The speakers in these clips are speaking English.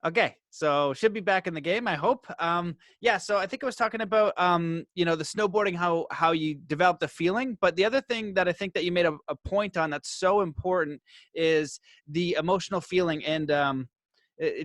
Okay, so should be back in the game, I hope. Yeah, so I think I was talking about, the snowboarding, how you develop the feeling. But the other thing that I think that you made a point on that's so important is the emotional feeling. And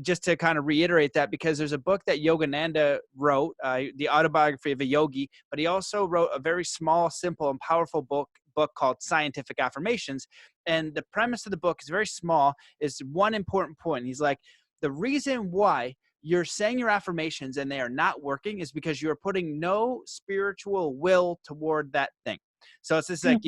just to kind of reiterate that, because there's a book that Yogananda wrote, the autobiography of a yogi, but he also wrote a very small, simple, and powerful book called Scientific Affirmations. And the premise of the book is very small, is one important point. He's like, the reason why you're saying your affirmations and they are not working is because you're putting no spiritual will toward that thing. So it's just like,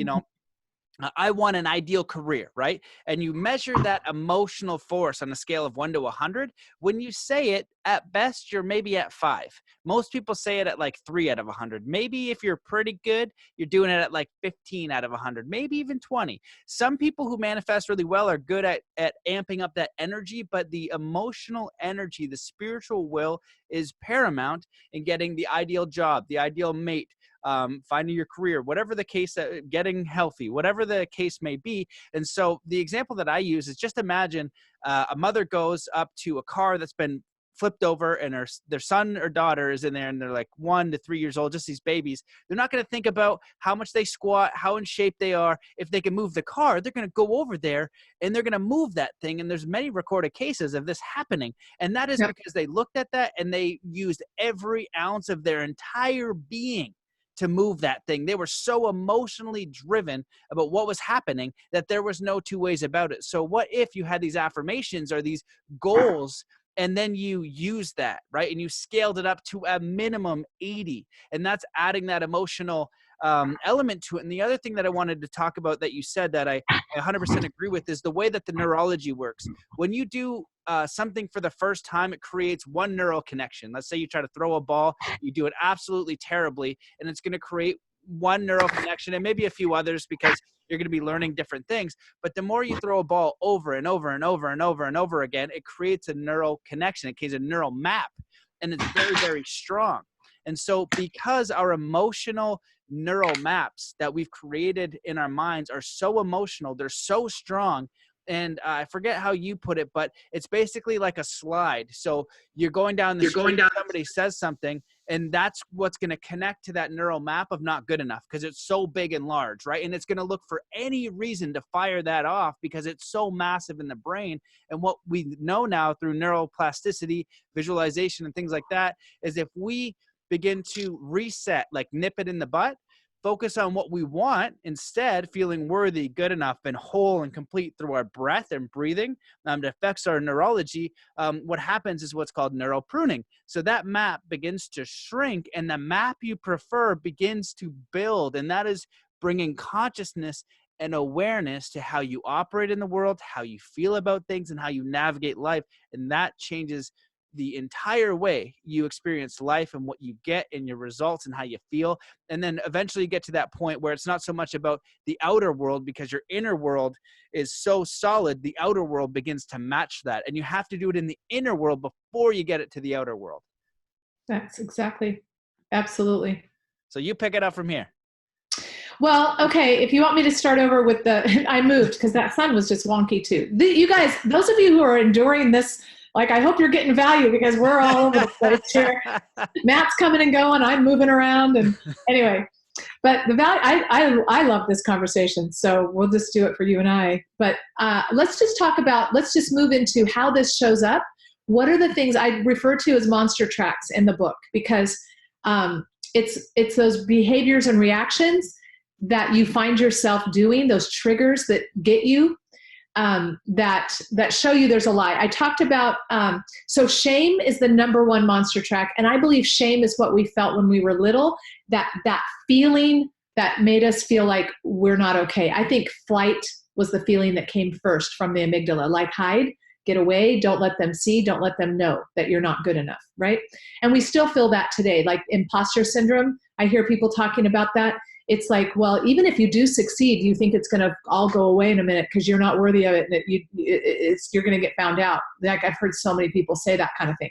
I want an ideal career, right? And you measure that emotional force on a scale of 1 to 100. When you say it, at best, you're maybe at 5. Most people say it at like 3 out of 100. Maybe if you're pretty good, you're doing it at like 15 out of 100, maybe even 20. Some people who manifest really well are good at amping up that energy, but the emotional energy, the spiritual will is paramount in getting the ideal job, the ideal mate, finding your career, whatever the case, getting healthy, whatever the case may be. And so the example that I use is, just imagine a mother goes up to a car that's been flipped over and their son or daughter is in there and they're like 1 to 3 years old, just these babies. They're not going to think about how much they squat, how in shape they are. If they can move the car, they're going to go over there and they're going to move that thing. And there's many recorded cases of this happening. And that is because they looked at that and they used every ounce of their entire being to move that thing. They were so emotionally driven about what was happening that there was no two ways about it. So what if you had these affirmations or these goals, and then you use that, right? And you scaled it up to a minimum 80. And that's adding that emotional element to it. And the other thing that I wanted to talk about that you said that I 100% agree with is the way that the neurology works. When you do something for the first time, it creates one neural connection. Let's say you try to throw a ball, you do it absolutely terribly, and it's going to create one neural connection and maybe a few others because you're going to be learning different things. But the more you throw a ball over and over and over and over and over again, it creates a neural connection. It creates a neural map, and it's very, very strong. And so because our emotional neural maps that we've created in our minds are so emotional, they're so strong. And I forget how you put it, but it's basically like a slide. So you're going down the street, somebody says something, and that's what's going to connect to that neural map of not good enough because it's so big and large, right? And it's going to look for any reason to fire that off because it's so massive in the brain. And what we know now through neuroplasticity, visualization, and things like that is if we begin to reset, like nip it in the butt, focus on what we want instead, feeling worthy, good enough, and whole and complete through our breath and breathing. It affects our neurology. What happens is what's called neural pruning. So that map begins to shrink and the map you prefer begins to build. And that is bringing consciousness and awareness to how you operate in the world, how you feel about things, and how you navigate life. And that changes the entire way you experience life and what you get in your results and how you feel. And then eventually you get to that point where it's not so much about the outer world because your inner world is so solid, the outer world begins to match that. And you have to do it in the inner world before you get it to the outer world. That's exactly. Absolutely. So you pick it up from here. Well, okay. If you want me to start over with I moved because that sun was just wonky too. You guys, those of you who are enduring this, like, I hope you're getting value because we're all over the place here. Matt's coming and going. I'm moving around. And anyway, but the value, I love this conversation. So we'll just do it for you and I. But let's just move into how this shows up. What are the things I refer to as monster tracks in the book? Because it's those behaviors and reactions that you find yourself doing, those triggers that get you. That show you there's a lie. I talked about, so shame is the number one monster track. And I believe shame is what we felt when we were little, that feeling that made us feel like we're not okay. I think flight was the feeling that came first from the amygdala, like hide, get away, don't let them see, don't let them know that you're not good enough, right? And we still feel that today, like imposter syndrome. I hear people talking about that. It's like, well, even if you do succeed, you think it's going to all go away in a minute because you're not worthy of it, and you're going to get found out. Like, I've heard so many people say that kind of thing.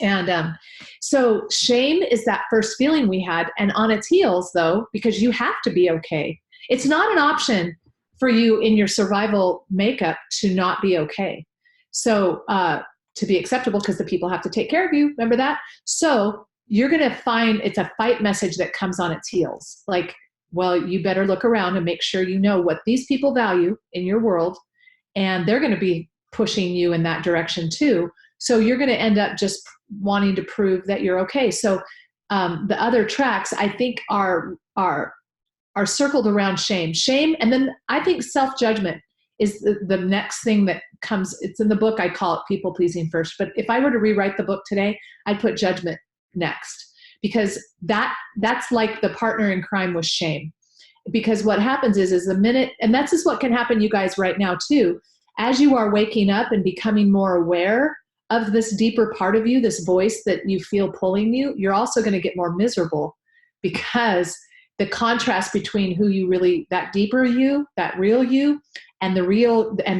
And so shame is that first feeling we had. And on its heels, though, because you have to be okay. It's not an option for you in your survival makeup to not be okay. So to be acceptable because the people have to take care of you. Remember that? So you're going to find it's a fight message that comes on its heels. Like, well, you better look around and make sure you know what these people value in your world. And they're going to be pushing you in that direction too. So you're going to end up just wanting to prove that you're okay. So the other tracks, I think, are circled around shame. And then I think self-judgment is the next thing that comes. It's in the book. I call it people pleasing first. But if I were to rewrite the book today, I'd put judgment next, because that's like the partner in crime with shame. Because what happens is the minute, and that's just what can happen you guys right now too, as you are waking up and becoming more aware of this deeper part of you, this voice that you feel pulling you, you're also going to get more miserable, because the contrast between who you really, that deeper you, that real you, and the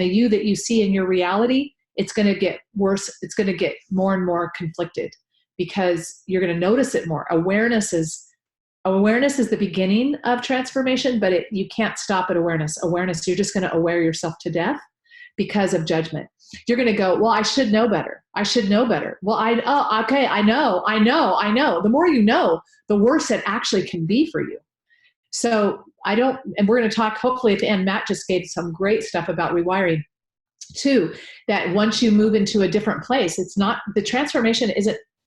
you that you see in your reality, it's going to get worse. It's going to get more and more conflicted, because you're going to notice it more. Awareness is the beginning of transformation, but you can't stop at awareness. Awareness, you're just going to aware yourself to death because of judgment. You're going to go, well, I should know better. I should know better. Well, I know. The more you know, the worse it actually can be for you. So and we're going to talk, hopefully at the end, Matt just gave some great stuff about rewiring too, that once you move into a different place, the transformation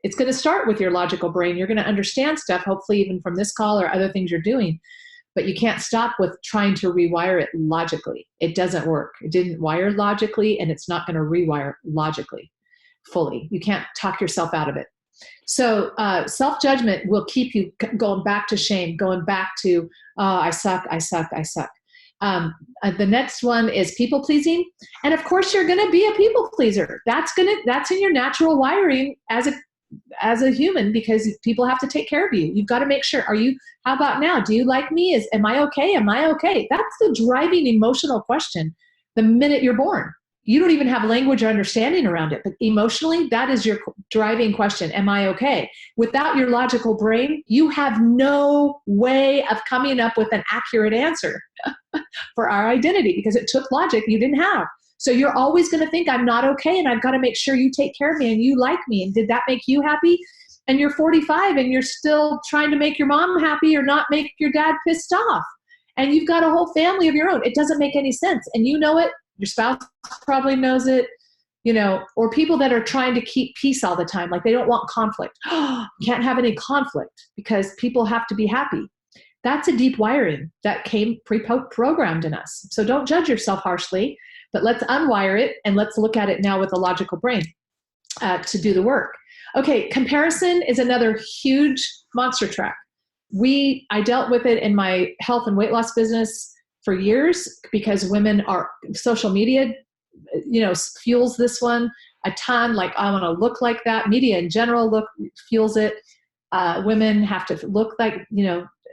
it's going to start with your logical brain. You're going to understand stuff, hopefully even from this call or other things you're doing, but you can't stop with trying to rewire it logically. It doesn't work. It didn't wire logically, and it's not going to rewire logically fully. You can't talk yourself out of it. So self-judgment will keep you going back to shame, going back to, I suck. The next one is people pleasing. And of course you're going to be a people pleaser. That's in your natural wiring as a human, because people have to take care of you. You've got to make sure, how about now? Do you like me? Am I okay? Am I okay? That's the driving emotional question the minute you're born. You don't even have language or understanding around it, but emotionally, that is your driving question. Am I okay? Without your logical brain, you have no way of coming up with an accurate answer for our identity, because it took logic you didn't have. So you're always going to think, I'm not okay, and I've got to make sure you take care of me and you like me. And did that make you happy? And you're 45 and you're still trying to make your mom happy or not make your dad pissed off. And you've got a whole family of your own. It doesn't make any sense. And you know it. Your spouse probably knows it, or people that are trying to keep peace all the time. Like they don't want conflict. Can't have any conflict because people have to be happy. That's a deep wiring that came pre-programmed in us. So don't judge yourself harshly, but let's unwire it and let's look at it now with a logical brain to do the work. Okay, comparison is another huge monster track. I dealt with it in my health and weight loss business for years, because social media, fuels this one a ton. Like, I want to look like that. Media in general fuels it. Women have to look like,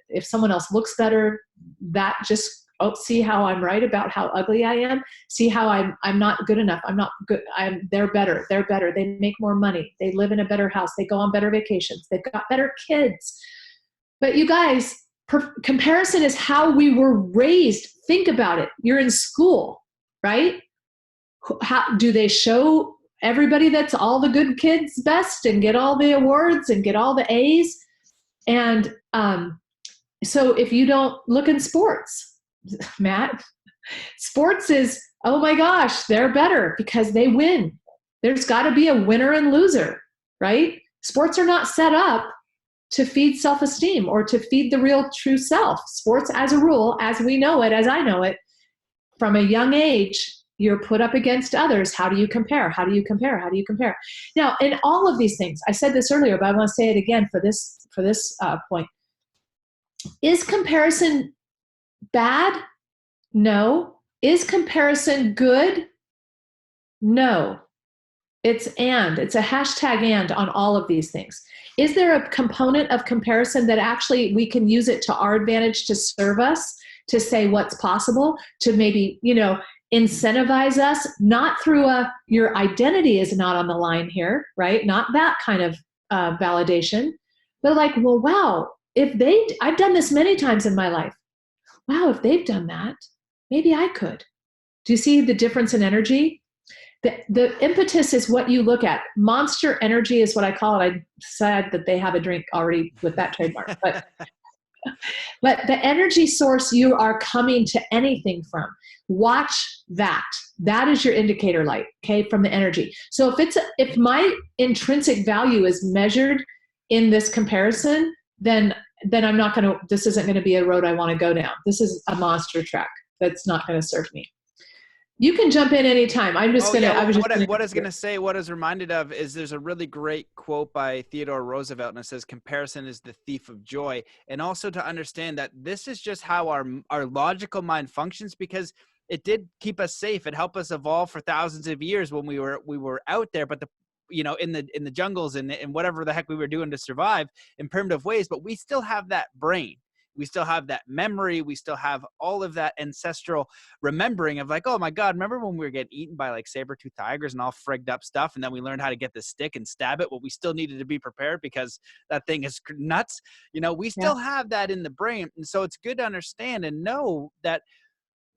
if someone else looks better, that just, see how I'm right about how ugly I am. See how I'm not good enough. I'm not good. They're better. They're better. They make more money. They live in a better house. They go on better vacations. They've got better kids. But you guys, comparison is how we were raised. Think about it. You're in school, right? How do they show everybody that's all the good kids best and get all the awards and get all the A's? And so if you don't look in sports, Matt, sports is, oh my gosh, they're better because they win. There's got to be a winner and loser, right? Sports are not set up to feed self-esteem or to feed the real true self. Sports, as a rule, as we know it, as I know it, from a young age, you're put up against others. How do you compare? How do you compare? How do you compare? Now, in all of these things, I said this earlier, but I want to say it again for this point. Is comparison bad? No. Is comparison good? No. It's a hashtag and on all of these things. Is there a component of comparison that actually we can use it to our advantage to serve us, to say what's possible, to maybe, incentivize us, not through your identity is not on the line here, right? Not that kind of validation, but like, well, wow, I've done this many times in my life. Wow, if they've done that, maybe I could. Do you see the difference in energy? the impetus is what you look at. Monster energy is what I call it. I'm sad that they have a drink already with that trademark, but the energy source you are coming to anything from, watch that. That is your indicator light, okay, from the energy. So if my intrinsic value is measured in this comparison, then I'm not going to, this isn't going to be a road I want to go down. This is a monster track that's not going to serve me. You can jump in anytime. I'm just what I was going to say, what I was reminded of is there's a really great quote by Theodore Roosevelt, and it says, comparison is the thief of joy. And also to understand that this is just how our logical mind functions, because it did keep us safe. It helped us evolve for thousands of years when we were out there, but in the jungles and whatever the heck we were doing to survive in primitive ways, but we still have that brain. We still have that memory. We still have all of that ancestral remembering of like, oh my God, remember when we were getting eaten by like saber-toothed tigers and all frigged up stuff? And then we learned how to get the stick and stab it. Well, we still needed to be prepared because that thing is nuts. We still have that in the brain. And so it's good to understand and know that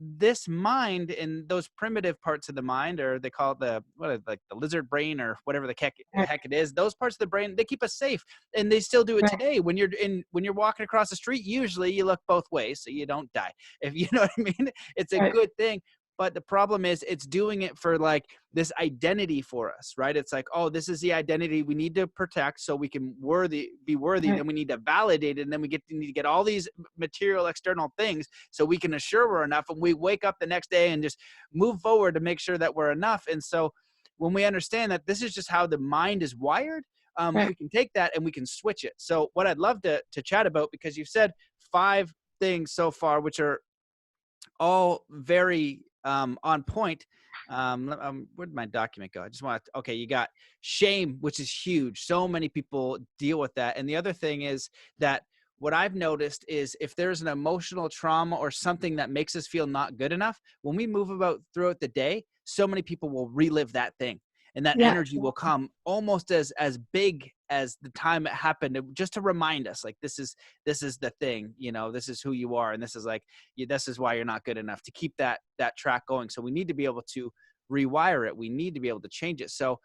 this mind and those primitive parts of the mind, or they call it the lizard brain or whatever the heck it is, those parts of the brain, they keep us safe, and they still do it today. When you're walking across the street, usually you look both ways so you don't die. If you know what I mean, it's a good thing. But the problem is it's doing it for like this identity for us, right? It's like, oh, this is the identity we need to protect so we can be worthy. Then we need to validate it. And then we need to get all these material external things so we can assure we're enough. And we wake up the next day and just move forward to make sure that we're enough. And so when we understand that this is just how the mind is wired, we can take that and we can switch it. So what I'd love to chat about, because you've said 5 things so far, which are all very on point. Where'd my document go? I just want to, okay, you got shame, which is huge. So many people deal with that. And the other thing is that what I've noticed is if there's an emotional trauma or something that makes us feel not good enough, when we move about throughout the day, so many people will relive that thing. And that energy will come almost as big as the time it happened, just to remind us, like, this is the thing, this is who you are. And this is like, this is why you're not good enough, to keep that track going. So we need to be able to rewire it. We need to be able to change it. So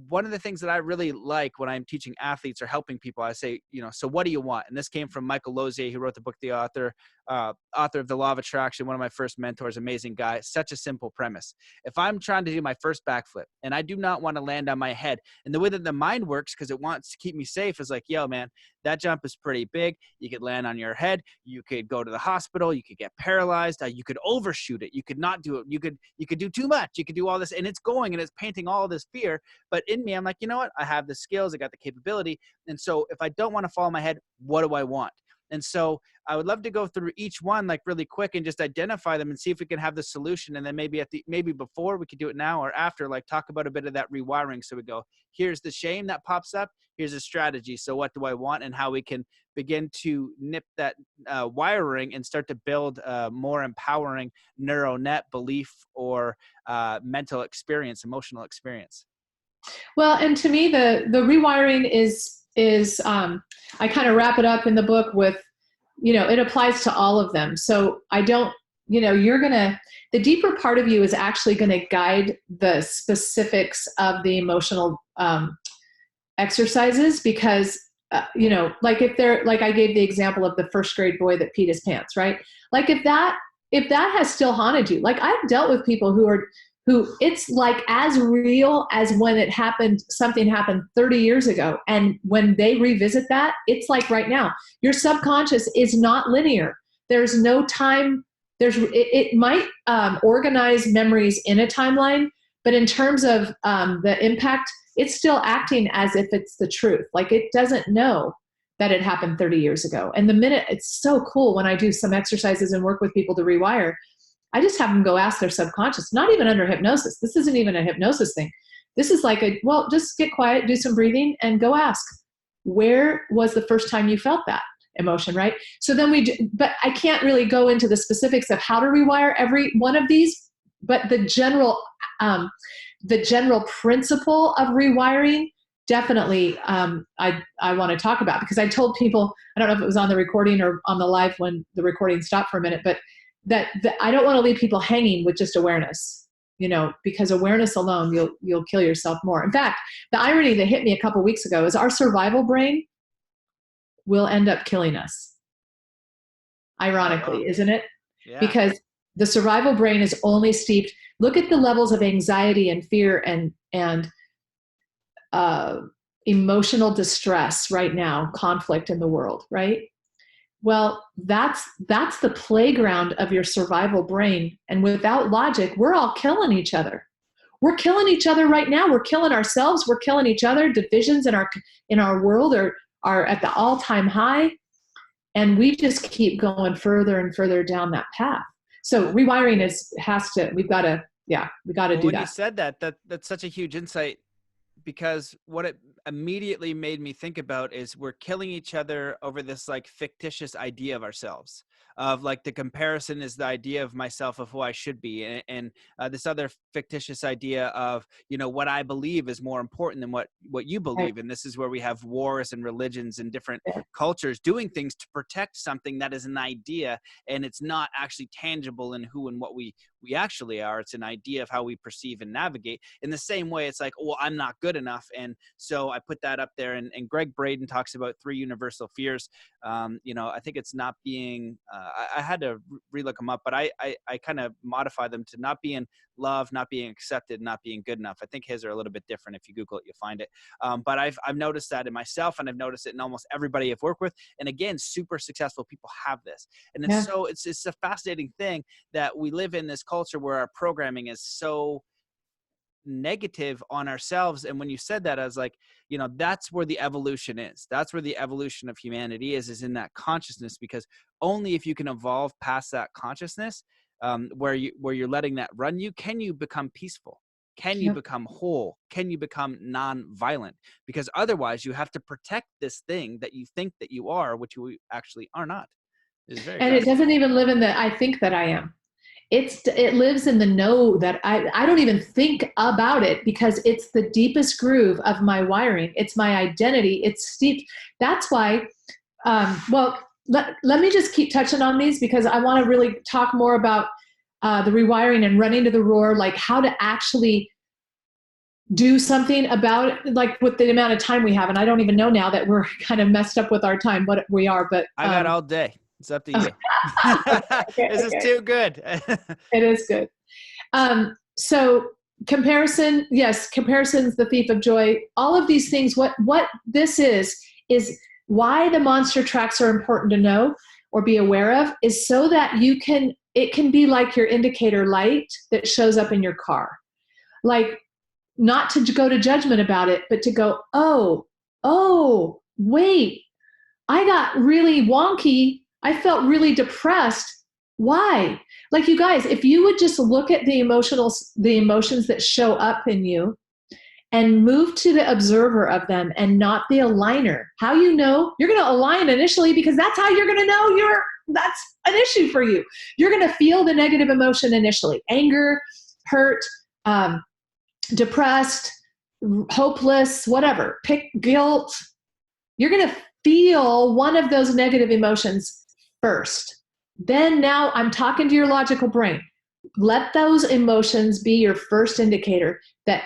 one of the things that I really like when I'm teaching athletes or helping people, I say, so what do you want? And this came from Michael Lozier, who wrote the book, the author of The Law of Attraction, one of my first mentors, amazing guy. Such a simple premise. If I'm trying to do my first backflip and I do not want to land on my head, and the way that the mind works, because it wants to keep me safe, is like, yo, man, that jump is pretty big. You could land on your head. You could go to the hospital. You could get paralyzed. You could overshoot it. You could not do it. You could do too much. You could do all this, and it's going and it's painting all this fear. But in me, I'm like, you know what? I have the skills. I got the capability. And so if I don't want to fall on my head, what do I want? And so I would love to go through each one like really quick and just identify them and see if we can have the solution. And then maybe before, we could do it now or after, like talk about a bit of that rewiring. So we go, here's the shame that pops up. Here's a strategy. So what do I want, and how we can begin to nip that wiring and start to build a more empowering neural net belief or mental experience, emotional experience. Well, and to me, the rewiring is I kind of wrap it up in the book with, it applies to all of them. So I don't, the deeper part of you is actually going to guide the specifics of the emotional exercises, because, like I gave the example of the first grade boy that peed his pants, right? Like if that has still haunted you, like I've dealt with people who it's like as real as when something happened 30 years ago. And when they revisit that, it's like right now. Your subconscious is not linear. There's no time. It might organize memories in a timeline, but in terms of the impact, it's still acting as if it's the truth. Like it doesn't know that it happened 30 years ago. And the minute, it's so cool when I do some exercises and work with people to rewire, I just have them go ask their subconscious, not even under hypnosis. This isn't even a hypnosis thing. This is like just get quiet, do some breathing, and go ask, where was the first time you felt that emotion, right? So then but I can't really go into the specifics of how to rewire every one of these, but the general principle of rewiring, definitely I want to talk about, because I told people, I don't know if it was on the recording or on the live when the recording stopped for a minute, but that I don't want to leave people hanging with just awareness. because awareness alone, you'll kill yourself more. In fact, the irony that hit me a couple of weeks ago is our survival brain will end up killing us. Ironically, Oh, wow. isn't it? Yeah. Because the survival brain is only steeped. Look at the levels of anxiety and fear and emotional distress right now, conflict in the world, right? Well, that's the playground of your survival brain. And without logic, we're all killing each other. We're killing each other right now. We're killing ourselves. We're killing each other. Divisions in our world are at the all-time high. And we just keep going further and further down that path. So rewiring we got to do that. When you said that's such a huge insight, because what it immediately made me think about is we're killing each other over this like fictitious idea of ourselves, of like the comparison is the idea of myself of who I should be, and this other fictitious idea of what I believe is more important than what you believe. And this is where we have wars and religions and different cultures doing things to protect something that is an idea, and it's not actually tangible in who and what we actually are. It's an idea of how we perceive and navigate. In the same way, it's like, well, I'm not good enough, and so I put that up there. And Greg Braden talks about 3 universal fears. I think it's not being I had to relook them up, but I kind of modify them to not being loved, not being accepted, not being good enough. I think his are a little bit different. If you Google it, you'll find it. But I've noticed that in myself, and I've noticed it in almost everybody I've worked with. And again, super successful people have this. And it's a fascinating thing that we live in this culture where our programming is so negative on ourselves. And when you said that, I was like, that's where the evolution is. That's where the evolution of humanity is in that consciousness, because only if you can evolve past that consciousness, where you're letting that run you, can you become peaceful? Can you become whole? Can you become non-violent? Because otherwise you have to protect this thing that you think that you are, which you actually are not. And it doesn't even live in the I think that I am. It lives in the know that I don't even think about it, because it's the deepest groove of my wiring. It's my identity. It's steeped. That's why, let me just keep touching on these, because I want to really talk more about the rewiring and running to the roar, like how to actually do something about it, like with the amount of time we have. And I don't even know now that we're kind of messed up with our time, what we are, but I got all day. It's up to you. This is too good. It is good. So comparison, yes, comparison's the thief of joy. All of these things, what this is why the monster tracks are important to know or be aware of, is so that it can be like your indicator light that shows up in your car. Like, not to go to judgment about it, but to go, oh, wait, I got really wonky. I felt really depressed. Why? Like, you guys, if you would just look at the emotions that show up in you and move to the observer of them and not the aligner. How you're going to align initially, because that's how you're going to know that's an issue for you. You're going to feel the negative emotion initially. Anger, hurt, depressed, hopeless, whatever. Pick guilt. You're going to feel one of those negative emotions first. Then now I'm talking to your logical brain. Let those emotions be your first indicator that,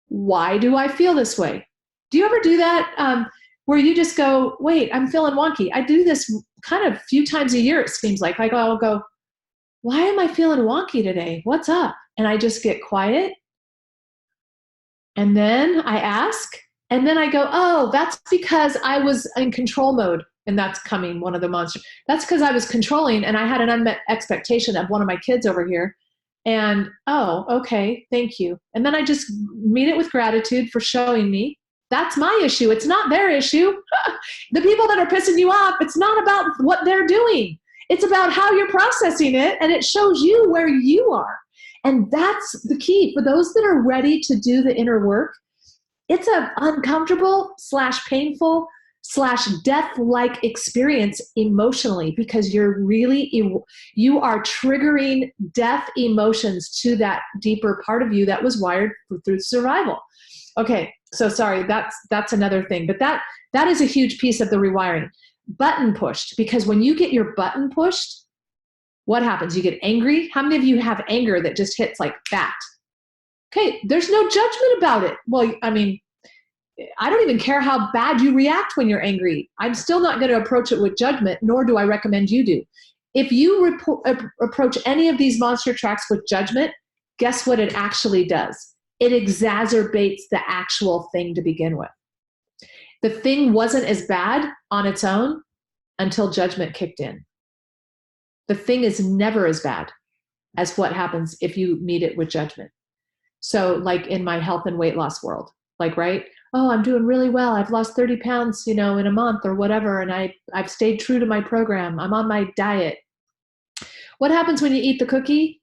why do I feel this way? Do you ever do that where you just go, wait, I'm feeling wonky? I do this kind of a few times a year, it seems like. I'll go, why am I feeling wonky today? What's up? And I just get quiet. And then I ask, and then I go, that's because I was in control mode. And that's coming, one of the monsters. That's because I was controlling, and I had an unmet expectation of one of my kids over here. And, okay, thank you. And then I just meet it with gratitude for showing me. That's my issue. It's not their issue. The people that are pissing you off, it's not about what they're doing. It's about how you're processing it, and it shows you where you are. And that's the key. For those that are ready to do the inner work, it's an uncomfortable / painful / death-like experience emotionally, because you are triggering death emotions to that deeper part of you that was wired through survival. Okay, so sorry, that's another thing, but that is a huge piece of the rewiring. Button pushed, because when you get your button pushed, what happens? You get angry. How many of you have anger that just hits like that? Okay, there's no judgment about it. Well, I mean, I don't even care how bad you react when you're angry. I'm still not going to approach it with judgment, nor do I recommend you do. If you approach any of these monster tracks with judgment, guess what it actually does? It exacerbates the actual thing to begin with. The thing wasn't as bad on its own until judgment kicked in. The thing is never as bad as what happens if you meet it with judgment. So like in my health and weight loss world, like, right? Oh, I'm doing really well. I've lost 30 pounds, in a month or whatever. And I've stayed true to my program. I'm on my diet. What happens when you eat the cookie?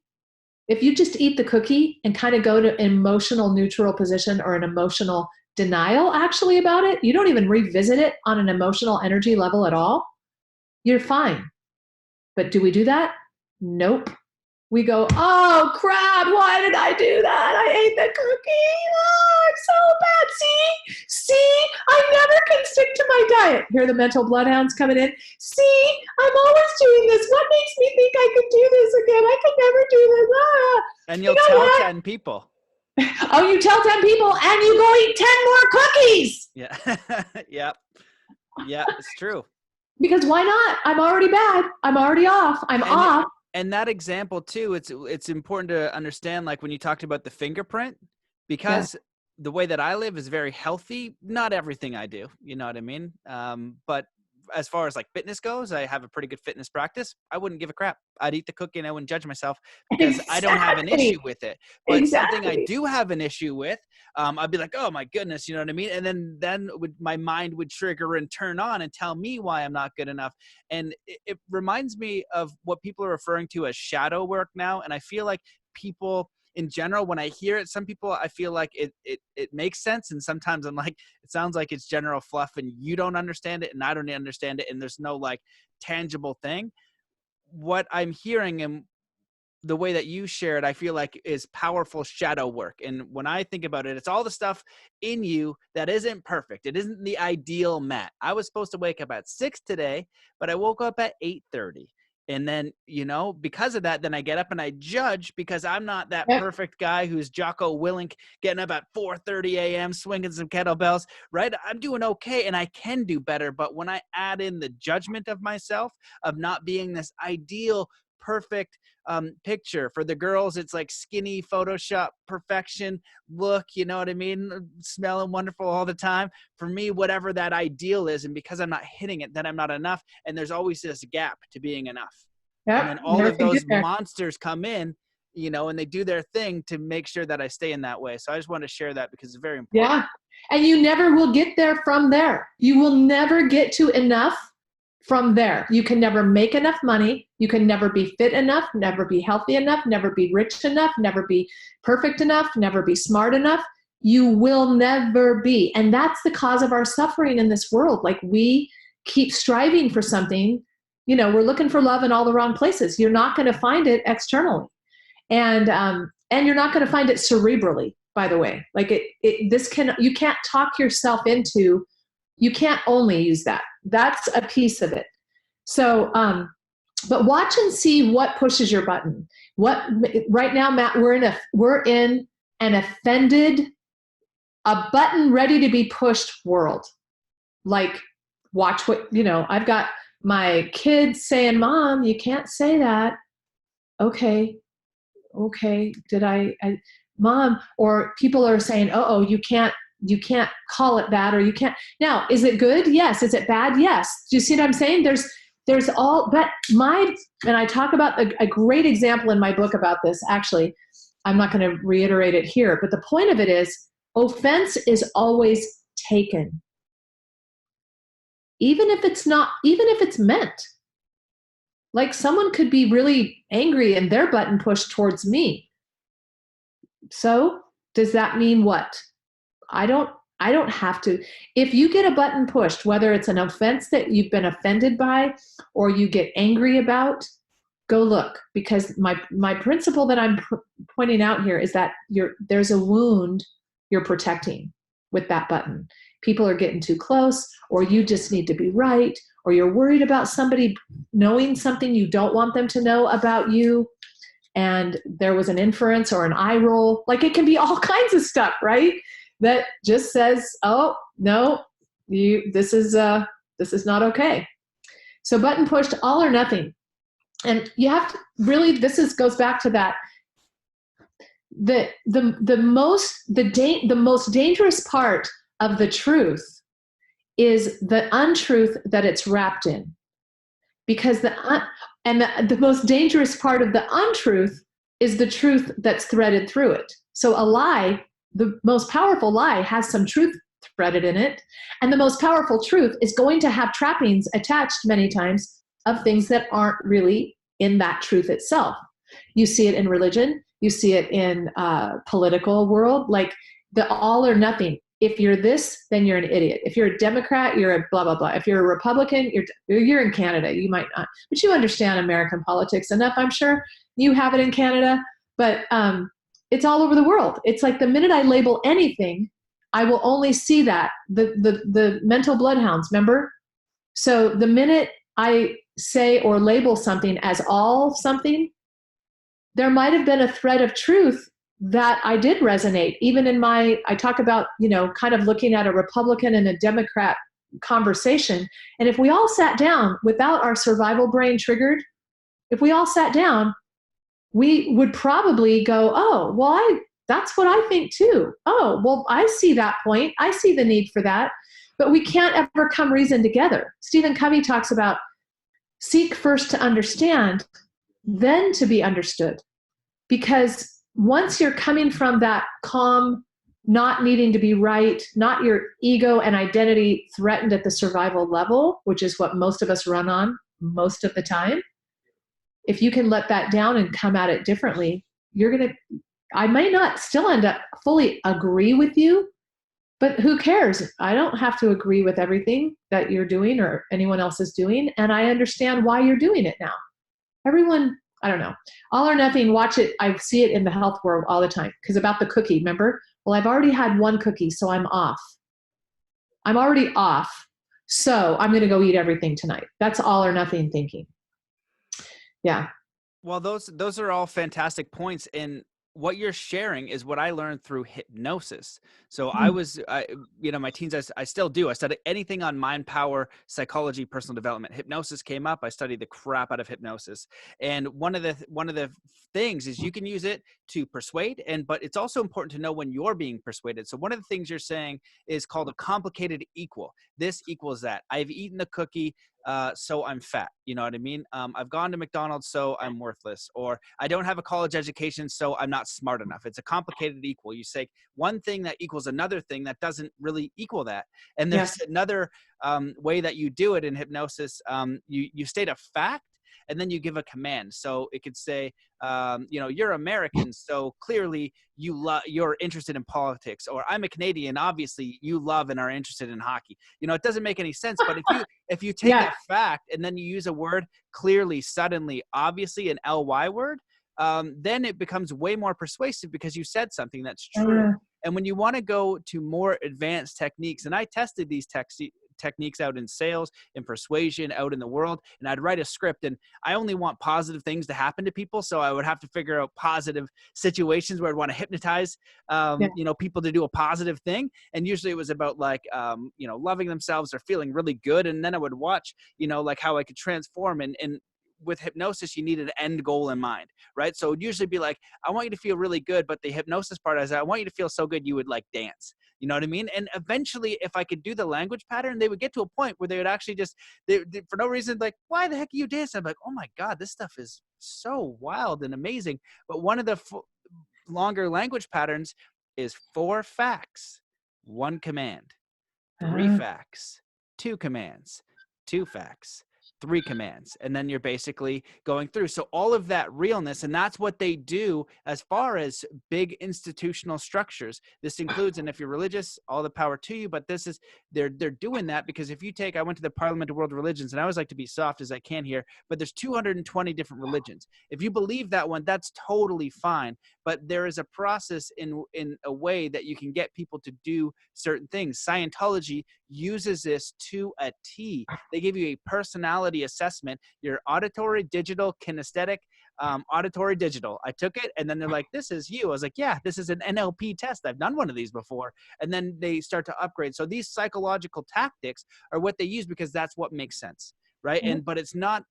If you just eat the cookie and kind of go to an emotional neutral position or an emotional denial actually about it, you don't even revisit it on an emotional energy level at all, you're fine. But do we do that? Nope. We go, oh crap, why did I do that? I ate the cookie. Oh, it's so bad. See, I never can stick to my diet. Hear the mental bloodhounds coming in. See, I'm always doing this. What makes me think I could do this again? I could never do this. Ah. And you'll tell 10 people. Oh, you tell 10 people and you go eat 10 more cookies. Yeah. Yeah, it's true. Because why not? I'm already bad. I'm already off. I'm off. And that example too, it's important to understand, like when you talked about the fingerprint, because the way that I live is very healthy. Not everything I do, you know what I mean? But as far as like fitness goes, I have a pretty good fitness practice. I wouldn't give a crap. I'd eat the cookie and I wouldn't judge myself because I don't have an issue with it. But something I do have an issue with, I'd be like, oh my goodness, you know what I mean? And then my mind would trigger and turn on and tell me why I'm not good enough. And it reminds me of what people are referring to as shadow work now. And I feel like people in general, when I hear it, some people, I feel like it makes sense. And sometimes I'm like, it sounds like it's general fluff and you don't understand it and I don't understand it. And there's no like tangible thing. What I'm hearing and the way that you shared, I feel like is powerful shadow work. And when I think about it, it's all the stuff in you that isn't perfect. It isn't the ideal Matt. I was supposed to wake up at 6 today, but I woke up at 8:30. And then, because of that, then I get up and I judge because I'm not that perfect guy who's Jocko Willink getting up at 4:30 a.m., swinging some kettlebells, right? I'm doing okay and I can do better. But when I add in the judgment of myself, of not being this ideal, perfect picture for the girls, it's like skinny Photoshop perfection look, you know what I mean? Smelling wonderful all the time. For me, whatever that ideal is, and because I'm not hitting it, then I'm not enough. And there's always this gap to being enough. Yep. And then all of those monsters come in, and they do their thing to make sure that I stay in that way. So I just want to share that because it's very important. Yeah. And you never will get there from there. You will never get to enough from there. You can never make enough money. You can never be fit enough, never be healthy enough, never be rich enough, never be perfect enough, never be smart enough. You will never be. And that's the cause of our suffering in this world. Like we keep striving for something, we're looking for love in all the wrong places. You're not going to find it externally. And you're not going to find it cerebrally, by the way. Like you can't talk yourself into, you can't only use that. That's a piece of it. So, but watch and see what pushes your button. Right now, Matt, we're in an offended, a button ready to be pushed world. Like, watch what, I've got my kids saying, Mom, you can't say that. Okay. Did I Mom, or people are saying, you can't call it that, or you can't. Now, is it good? Yes. Is it bad? Yes. Do you see what I'm saying? There's all, but and I talk about a great example in my book about this. Actually, I'm not going to reiterate it here, but the point of it is offense is always taken. Even if it's meant. Like someone could be really angry and their button pushed towards me. So does that mean what? I don't have to. If you get a button pushed, whether it's an offense that you've been offended by or you get angry about, go look. Because my principle that I'm pointing out here is that there's a wound you're protecting. with that button. People are getting too close, or you just need to be right, or you're worried about somebody knowing something you don't want them to know about you, and there was an inference or an eye roll. Like, it can be all kinds of stuff, right? That just says, oh, no, this is not okay. So button pushed, all or nothing. And you have to really, goes back to that. The most dangerous part of the truth is the untruth that it's wrapped in. Because the most dangerous part of the untruth is the truth that's threaded through it. So a lie, the most powerful lie, has some truth threaded in it. And the most powerful truth is going to have trappings attached many times of things that aren't really in that truth itself. You see it in religion. You see it in political world, like the all or nothing. If you're this, then you're an idiot. If you're a Democrat, you're a blah, blah, blah. If you're a Republican, you're in Canada. You might not, but you understand American politics enough. I'm sure you have it in Canada, but it's all over the world. It's like the minute I label anything, I will only see that. The mental bloodhounds, remember? So the minute I say or label something as all something, there might have been a thread of truth that I did resonate. Even in I talk about, kind of looking at a Republican and a Democrat conversation. And if we all sat down without our survival brain triggered, if we all sat down, we would probably go, oh, well, that's what I think too. Oh, well, I see that point. I see the need for that. But we can't ever come reason together. Stephen Covey talks about seek first to understand, then to be understood. Because once you're coming from that calm, not needing to be right, not your ego and identity threatened at the survival level, which is what most of us run on most of the time, if you can let that down and come at it differently, I may not still end up fully agree with you, but who cares? I don't have to agree with everything that you're doing or anyone else is doing, and I understand why you're doing it now. Everyone, I don't know. All or nothing, watch it. I see it in the health world all the time. Because about the cookie, remember? Well, I've already had one cookie, so I'm off. I'm already off. So I'm going to go eat everything tonight. That's all or nothing thinking. Yeah. Well, those are all fantastic points. And what you're sharing is what I learned through hypnosis. So I was, my teens, I still do. I study anything on mind, power, psychology, personal development. Hypnosis came up. I studied the crap out of hypnosis. And one of the things is you can use it to persuade, but it's also important to know when you're being persuaded. So one of the things you're saying is called a complicated equal. This equals that. I've eaten the cookie, so I'm fat. You know what I mean? I've gone to McDonald's, so I'm worthless. Or I don't have a college education, so I'm not smart enough. It's a complicated equal. You say one thing that equals another thing that doesn't really equal that. And there's another way that you do it in hypnosis. You state a fact, and then you give a command. So it could say, you're American, so clearly you're interested in politics. Or I'm a Canadian, obviously you love and are interested in hockey. It doesn't make any sense. But if you take that fact and then you use a word clearly, suddenly, obviously, an LY word, then it becomes way more persuasive because you said something that's true. And when you want to go to more advanced techniques, and I tested these techniques out in sales and persuasion out in the world, and I'd write a script, and I only want positive things to happen to people. So I would have to figure out positive situations where I'd want to hypnotize, people to do a positive thing. And usually it was about loving themselves or feeling really good. And then I would watch, how I could transform and with hypnosis, you need an end goal in mind, right? So it'd usually be like, I want you to feel really good, but the hypnosis part is I want you to feel so good you would like dance. You know what I mean? And eventually, if I could do the language pattern, they would get to a point where they would actually just, for no reason, like, why the heck are you dancing? I'm like, oh my God, this stuff is so wild and amazing. But one of the longer language patterns is 4 facts, 1 command, 3 facts, 2 commands, 2 facts, 3 commands, and then you're basically going through. So all of that realness, and that's what they do as far as big institutional structures. This includes, and if you're religious, all the power to you, but they're doing that because if you I went to the Parliament of World Religions, and I always like to be soft as I can here, but there's 220 different religions. If you believe that one, that's totally fine. but there is a process in a way that you can get people to do certain things. Scientology uses this to a T. They give you a personality assessment, your auditory, digital, kinesthetic, auditory, digital. I took it, and then they're like, this is you. I was like, yeah, this is an NLP test. I've done one of these before. And then they start to upgrade. So these psychological tactics are what they use because that's what makes sense, right? Mm-hmm. But it's not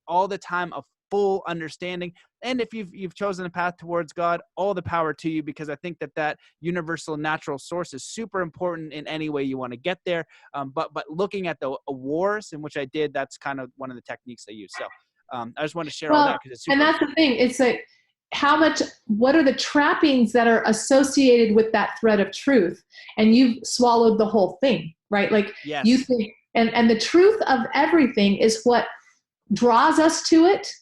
all the time a full understanding. And if you've chosen a path towards God, all the power to you, because I think that universal natural source is super important in any way you want to get there. But looking at the wars, in which I did, that's kind of one of the techniques I use. So I just want to share all that because it's super. And that's the thing. It's like, what are the trappings that are associated with that thread of truth? And you've swallowed the whole thing, right? Like, yes. You think, and the truth of everything is what draws us to it.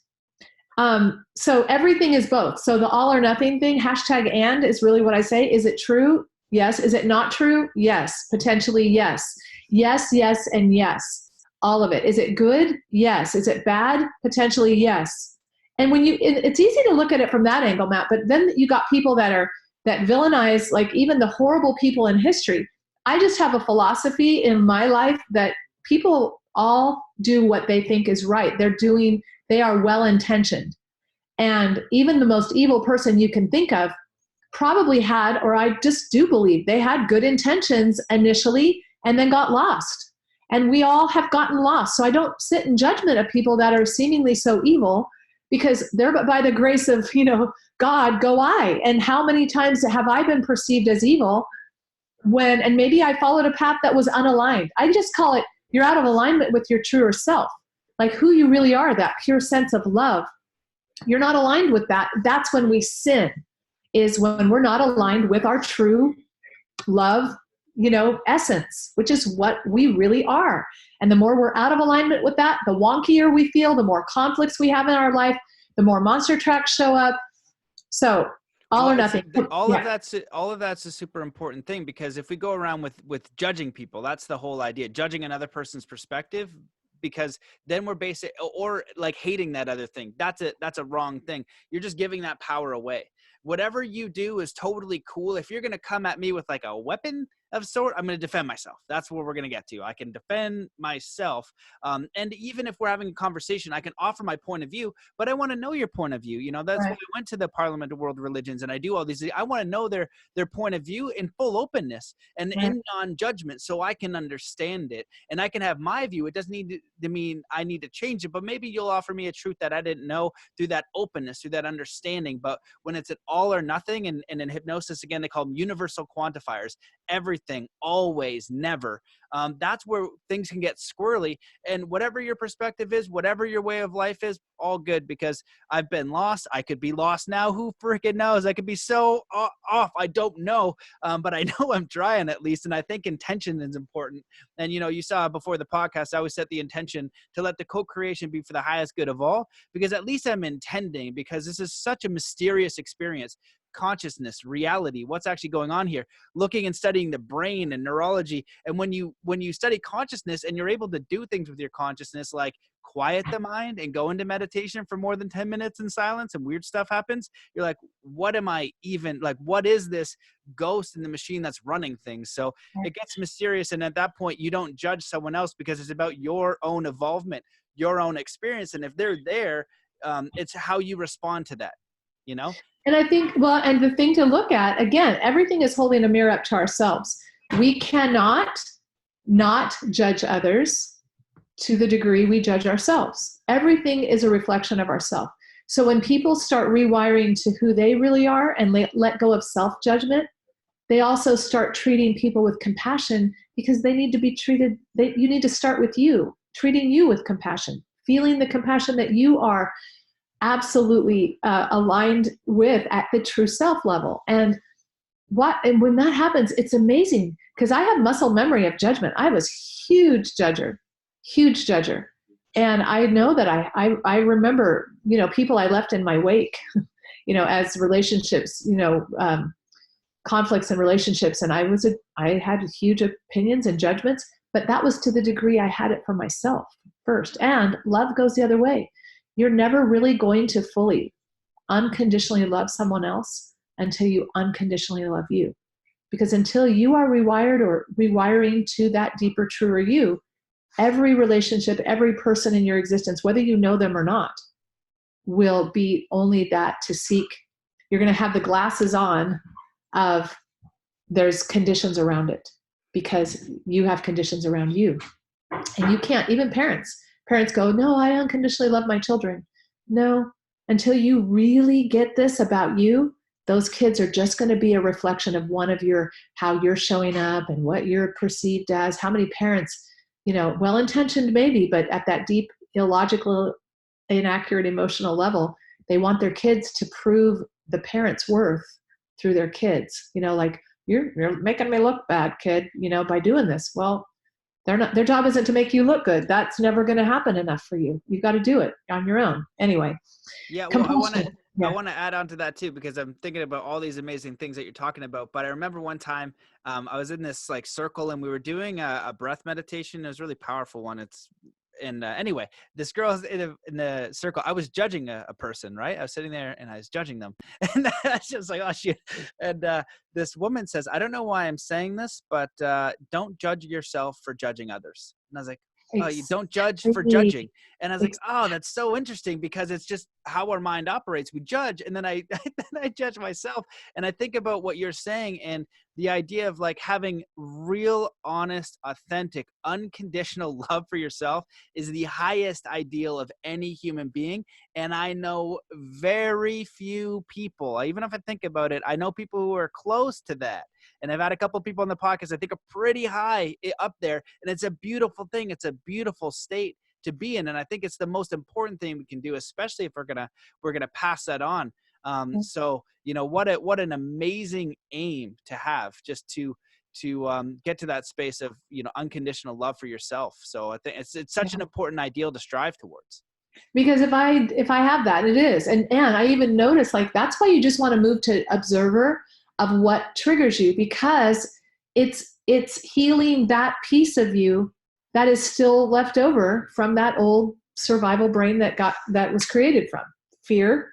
So everything is both. So the all or nothing thing, #and is really what I say. Is it true? Yes. Is it not true? Yes. Potentially, yes. Yes, yes, and yes. All of it. Is it good? Yes. Is it bad? Potentially, yes. And it's easy to look at it from that angle, Matt, but then you got people that villainize, like even the horrible people in history. I just have a philosophy in my life that people all do what they think is right. They are well-intentioned. And even the most evil person you can think of probably had, or I just do believe they had good intentions initially and then got lost. And we all have gotten lost. So I don't sit in judgment of people that are seemingly so evil, because they're by the grace of, God, go I. And how many times have I been perceived as evil and maybe I followed a path that was unaligned? I just call it, you're out of alignment with your truer self, like who you really are, that pure sense of love. You're not aligned with that. That's when we sin, is when we're not aligned with our true love, essence, which is what we really are. And the more we're out of alignment with that, the wonkier we feel, the more conflicts we have in our life, the more monster tracks show up. So all or nothing. All of that's a super important thing, because if we go around with judging people, that's the whole idea, judging another person's perspective, because then we're basic, or like hating that other thing. That's a wrong thing. You're just giving that power away. Whatever you do is totally cool. If you're going to come at me with like a weapon of sort, I'm going to defend myself. That's where we're going to get to. I can defend myself. And even if we're having a conversation, I can offer my point of view, but I want to know your point of view. That's right. why I went to the Parliament of World Religions and I do all these. I want to know their point of view in full openness and right. in non-judgment, so I can understand it and I can have my view. It doesn't need to mean I need to change it, but maybe you'll offer me a truth that I didn't know through that openness, through that understanding. But when it's an all or nothing, and in hypnosis, again, they call them universal quantifiers, everything, always, never. That's where things can get squirrely. And whatever your perspective is, whatever your way of life is, all good, because I've been lost. I could be lost now. Who freaking knows? I could be so off. I don't know. But I know I'm trying at least. And I think intention is important. And, you saw before the podcast, I always set the intention to let the co-creation be for the highest good of all, because at least I'm intending, because this is such a mysterious experience. Consciousness, reality, what's actually going on here, looking and studying the brain and neurology. And when you study consciousness and you're able to do things with your consciousness, like quiet the mind and go into meditation for more than 10 minutes in silence, and weird stuff happens, you're like, what am I even, like, what is this ghost in the machine that's running things? So it gets mysterious. And at that point, you don't judge someone else, because it's about your own evolvement, your own experience. And if they're there, it's how you respond to that, And I think, and the thing to look at, again, everything is holding a mirror up to ourselves. We cannot not judge others to the degree we judge ourselves. Everything is a reflection of ourselves. So when people start rewiring to who they really are and let go of self-judgment, they also start treating people with compassion, because they need to be treated. You need to start with you, treating you with compassion, feeling the compassion that you are absolutely aligned with at the true self level. And when that happens, it's amazing, because I have muscle memory of judgment. I was huge judger. And I know that I remember, people I left in my wake, as relationships, conflicts in relationships. And I had huge opinions and judgments, but that was to the degree I had it for myself first. And love goes the other way. You're never really going to fully unconditionally love someone else until you unconditionally love you. Because until you are rewired or rewiring to that deeper, truer you, every relationship, every person in your existence, whether you know them or not, will be only that to seek. You're going to have the glasses on of there's conditions around it because you have conditions around you. And you can't, even parents go, no, I unconditionally love my children. No, until you really get this about you, those kids are just going to be a reflection of how you're showing up and what you're perceived as. How many parents, well-intentioned maybe, but at that deep, illogical, inaccurate emotional level, they want their kids to prove the parents' worth through their kids. Like, you're making me look bad, kid, by doing this. Well, their job isn't to make you look good. That's never going to happen enough for you. You've got to do it on your own. Anyway. Yeah. Well, I want to add on to that too, because I'm thinking about all these amazing things that you're talking about. But I remember one time I was in this like circle and we were doing a breath meditation. It was a really powerful one. Anyway, this girl in the circle, I was judging a person, right? I was sitting there and I was judging them. And I was just like, oh shit. And this woman says, I don't know why I'm saying this, but don't judge yourself for judging others. And I was like, oh, you don't judge for judging. And I was like, oh, that's so interesting, because it's just how our mind operates. We judge, and then I judge myself. And I think about what you're saying and the idea of like having real, honest, authentic, unconditional love for yourself is the highest ideal of any human being. And I know very few people, even if I think about it, I know people who are close to that. And I've had a couple of people on the podcast I think are pretty high up there. And it's a beautiful thing. It's a beautiful state to be in. And I think it's the most important thing we can do, especially if we're gonna pass that on. So, what an amazing aim to have, just to get to that space of, unconditional love for yourself. So I think it's such an important ideal to strive towards. Because if I have that, it is. And I even notice, like, that's why you just want to move to observer of what triggers you, because it's healing that piece of you that is still left over from that old survival brain that was created from fear.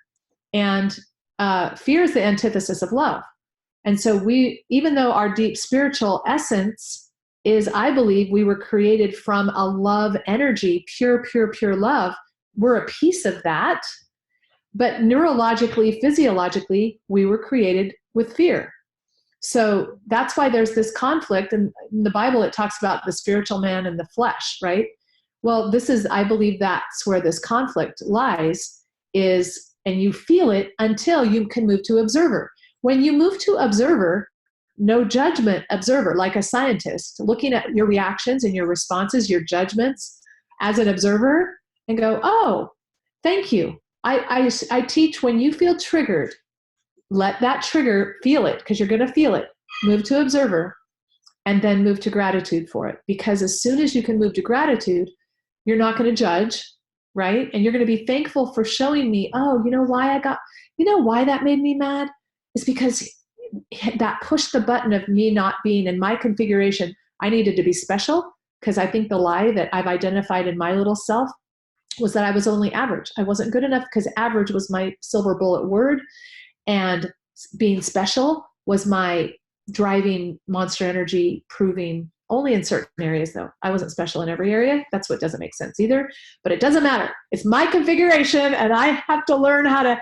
And fear is the antithesis of love. And so even though our deep spiritual essence is, I believe, we were created from a love energy, pure, pure, pure love. We're a piece of that. But neurologically, physiologically, we were created with fear. So that's why there's this conflict. And in the Bible, it talks about the spiritual man and the flesh, right? Well, I believe that's where this conflict lies, and you feel it until you can move to observer. When you move to observer, no judgment observer, like a scientist, looking at your reactions and your responses, your judgments as an observer, and go, oh, thank you. I teach, when you feel triggered, let that trigger, feel it, because you're going to feel it. Move to observer, and then move to gratitude for it. Because as soon as you can move to gratitude, you're not going to judge, right? And you're going to be thankful for showing me, oh, why that made me mad? Is because that pushed the button of me not being in my configuration. I needed to be special, because I think the lie that I've identified in my little self was that I was only average. I wasn't good enough, because average was my silver bullet word. And being special was my driving monster energy, proving only in certain areas, though. I wasn't special in every area. That's what doesn't make sense either. But it doesn't matter. It's my configuration, and I have to learn how to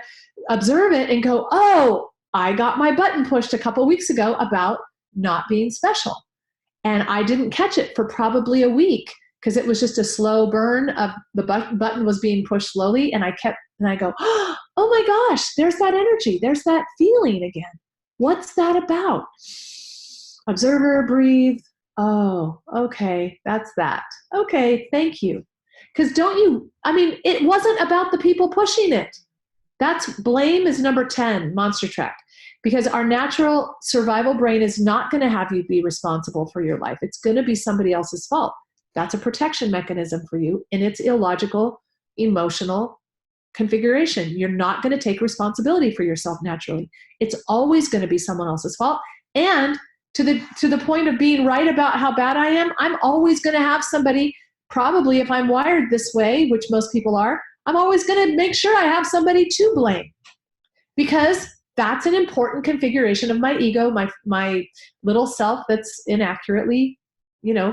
observe it and go, oh, I got my button pushed a couple weeks ago about not being special. And I didn't catch it for probably a week, because it was just a slow burn of the button was being pushed slowly. And I go, oh my gosh, there's that energy. There's that feeling again. What's that about? Observer, breathe. Oh, okay. That's that. Okay. Thank you. Because it wasn't about the people pushing it. Blame is number 10, monster track. Because our natural survival brain is not going to have you be responsible for your life. It's going to be somebody else's fault. That's a protection mechanism for you in its illogical, emotional configuration. You're not going to take responsibility for yourself naturally. It's always going to be someone else's fault. And to the point of being right about how bad I am, I'm always going to have somebody, probably if I'm wired this way, which most people are, I'm always going to make sure I have somebody to blame. Because that's an important configuration of my ego, my little self that's inaccurately,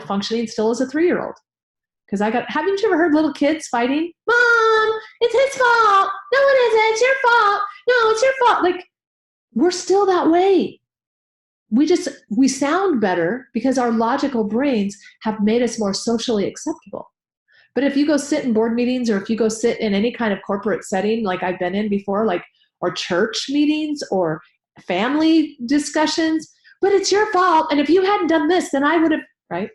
functioning still as a 3-year-old. Because haven't you ever heard little kids fighting? Mom, it's his fault. No, it isn't. It's your fault. No, it's your fault. Like, we're still that way. We sound better because our logical brains have made us more socially acceptable. But if you go sit in board meetings, or if you go sit in any kind of corporate setting, like I've been in before, or church meetings or family discussions, but it's your fault. And if you hadn't done this, then I would have, right?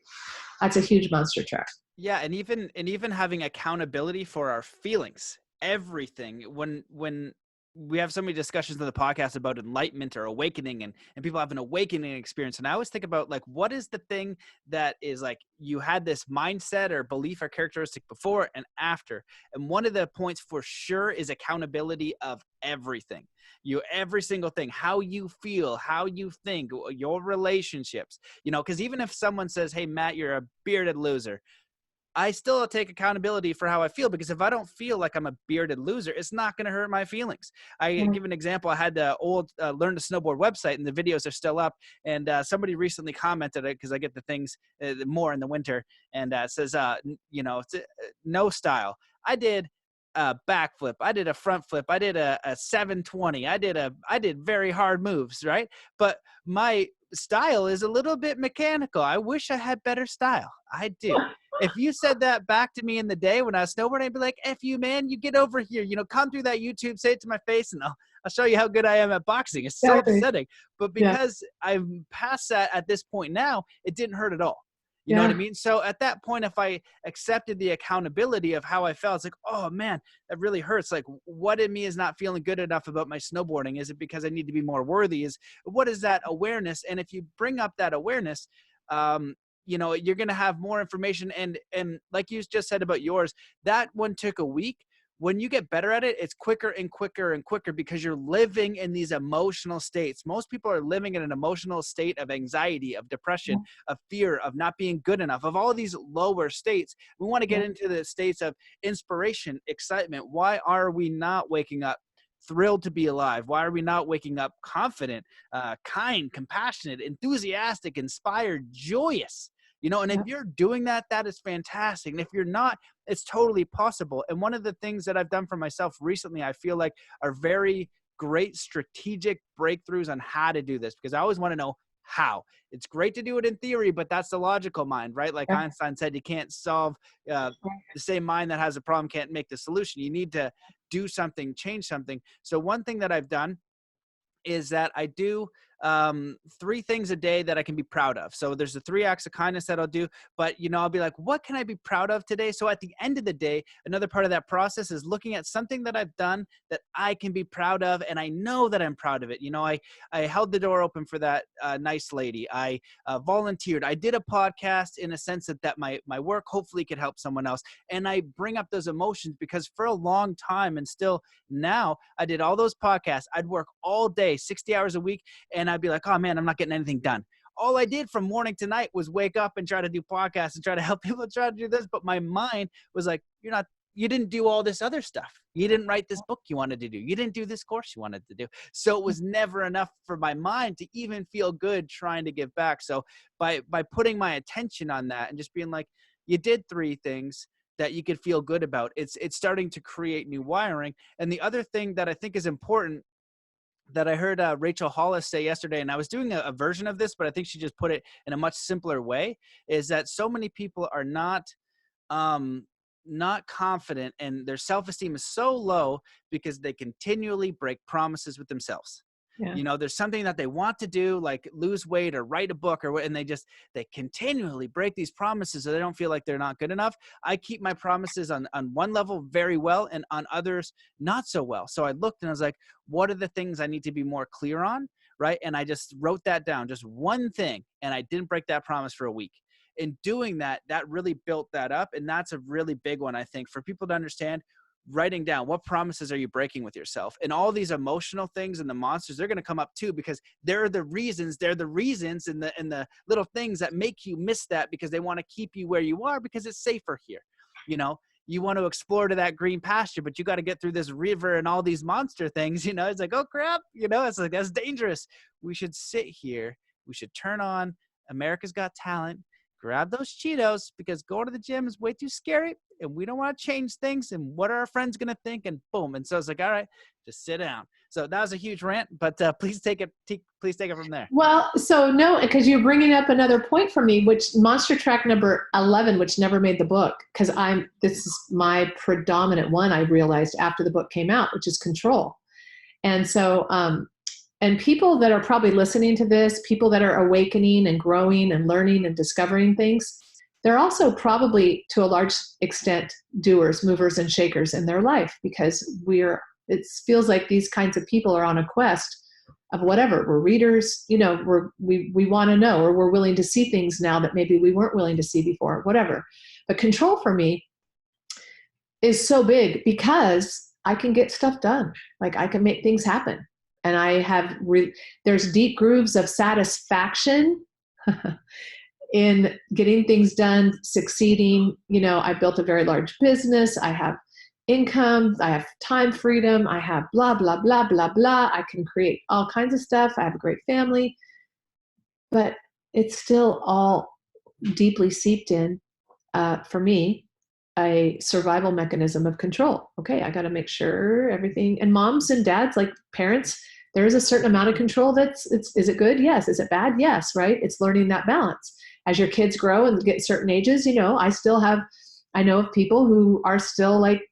That's a huge monster truck. Yeah. And even having accountability for our feelings, everything, when we have so many discussions on the podcast about enlightenment or awakening, and people have an awakening experience. And I always think about, like, what is the thing that is like, you had this mindset or belief or characteristic before and after. And one of the points for sure is accountability of everything. Every single thing, how you feel, how you think, your relationships, because even if someone says, hey, Matt, you're a bearded loser, I still take accountability for how I feel, because if I don't feel like I'm a bearded loser, it's not going to hurt my feelings. I give an example. I had the old Learn to Snowboard website, and the videos are still up. And somebody recently commented it, because I get the things more in the winter, and it says, it's no style. I did a backflip. I did a front flip. I did a 720. I did very hard moves, right? But my style is a little bit mechanical. I wish I had better style. I do. If you said that back to me in the day when I was snowboarding, I'd be like, F you, man, you get over here, come through that YouTube, say it to my face, and I'll show you how good I am at boxing. It's so upsetting. But because I'm past that at this point now, it didn't hurt at all. You know what I mean? So at that point, if I accepted the accountability of how I felt, it's like, oh man, that really hurts. Like, what in me is not feeling good enough about my snowboarding? Is it because I need to be more worthy? What is that awareness? And if you bring up that awareness, you're going to have more information. And like you just said about yours, that one took a week. When you get better at it, it's quicker and quicker and quicker, because you're living in these emotional states. Most people are living in an emotional state of anxiety, of depression, of fear, of not being good enough, of all of these lower states. We want to get into the states of inspiration, excitement. Why are we not waking up thrilled to be alive? Why are we not waking up confident, kind, compassionate, enthusiastic, inspired, joyous? And if you're doing that, that is fantastic. And if you're not, it's totally possible. And one of the things that I've done for myself recently, I feel like are very great strategic breakthroughs on how to do this, because I always want to know how. It's great to do it in theory, but that's the logical mind, right? Like Einstein said, you can't solve the same mind that has a problem can't make the solution. You need to do something, change something. So one thing that I've done is that I do 3 things a day that I can be proud of. So there's the 3 acts of kindness that I'll do, but I'll be like, what can I be proud of today? So at the end of the day, another part of that process is looking at something that I've done that I can be proud of. And I know that I'm proud of it. I held the door open for that nice lady. I volunteered. I did a podcast in a sense that my work hopefully could help someone else. And I bring up those emotions because for a long time, and still now, I did all those podcasts. I'd work all day, 60 hours a week. And I'd be like, oh man, I'm not getting anything done. All I did from morning to night was wake up and try to do podcasts and try to help people try to do this. But my mind was like, you didn't do all this other stuff. You didn't write this book you wanted to do. You didn't do this course you wanted to do. So it was never enough for my mind to even feel good trying to give back. So by putting my attention on that and just being like, you did 3 things that you could feel good about, it's starting to create new wiring. And the other thing that I think is important that I heard Rachel Hollis say yesterday, and I was doing a version of this, but I think she just put it in a much simpler way, is that so many people are not confident, and their self-esteem is so low because they continually break promises with themselves. Yeah. There's something that they want to do, like lose weight or write a book and they continually break these promises, so they don't feel like they're not good enough. I keep my promises on one level very well, and on others not so well. So I looked and I was like, what are the things I need to be more clear on? Right. And I just wrote that down, just one thing. And I didn't break that promise for a week. In doing that, that really built that up. And that's a really big one, I think, for people to understand. Writing down what promises are you breaking with yourself, and all these emotional things and the monsters, they're going to come up too, because they're the reasons and the little things that make you miss that, because they want to keep you where you are because it's safer here. you want to explore to that green pasture, but you got to get through this river and all these monster things, you know, it's like, oh crap, you know, it's like, that's dangerous. We should sit here. We should turn on America's Got Talent, grab those Cheetos, because going to the gym is way too scary and we don't want to change things. And what are our friends going to think? And boom. And so it's like, all right, just sit down. So that was a huge rant, but please take it from there. Well, so no, because you're bringing up another point for me, which monster track number 11, which never made the book, because this is my predominant one, I realized after the book came out, which is control. And so, and people that are probably listening to this, people that are awakening and growing and learning and discovering things, they're also probably to a large extent doers, movers, and shakers in their life, because it feels like these kinds of people are on a quest of whatever. We're readers, you know, we want to know, or we're willing to see things now that maybe we weren't willing to see before, whatever. But control for me is so big because I can get stuff done. Like I can make things happen. And I have, there's deep grooves of satisfaction in getting things done, succeeding. You know, I built a very large business. I have income. I have time freedom. I have blah, blah, blah, blah, blah. I can create all kinds of stuff. I have a great family. But it's still all deeply seeped in, for me, a survival mechanism of control. Okay, I got to make sure everything, and moms and dads, like parents, there is a certain amount of control is it good? Yes. Is it bad? Yes, right? It's learning that balance. As your kids grow and get certain ages, you know, I know of people who are still like,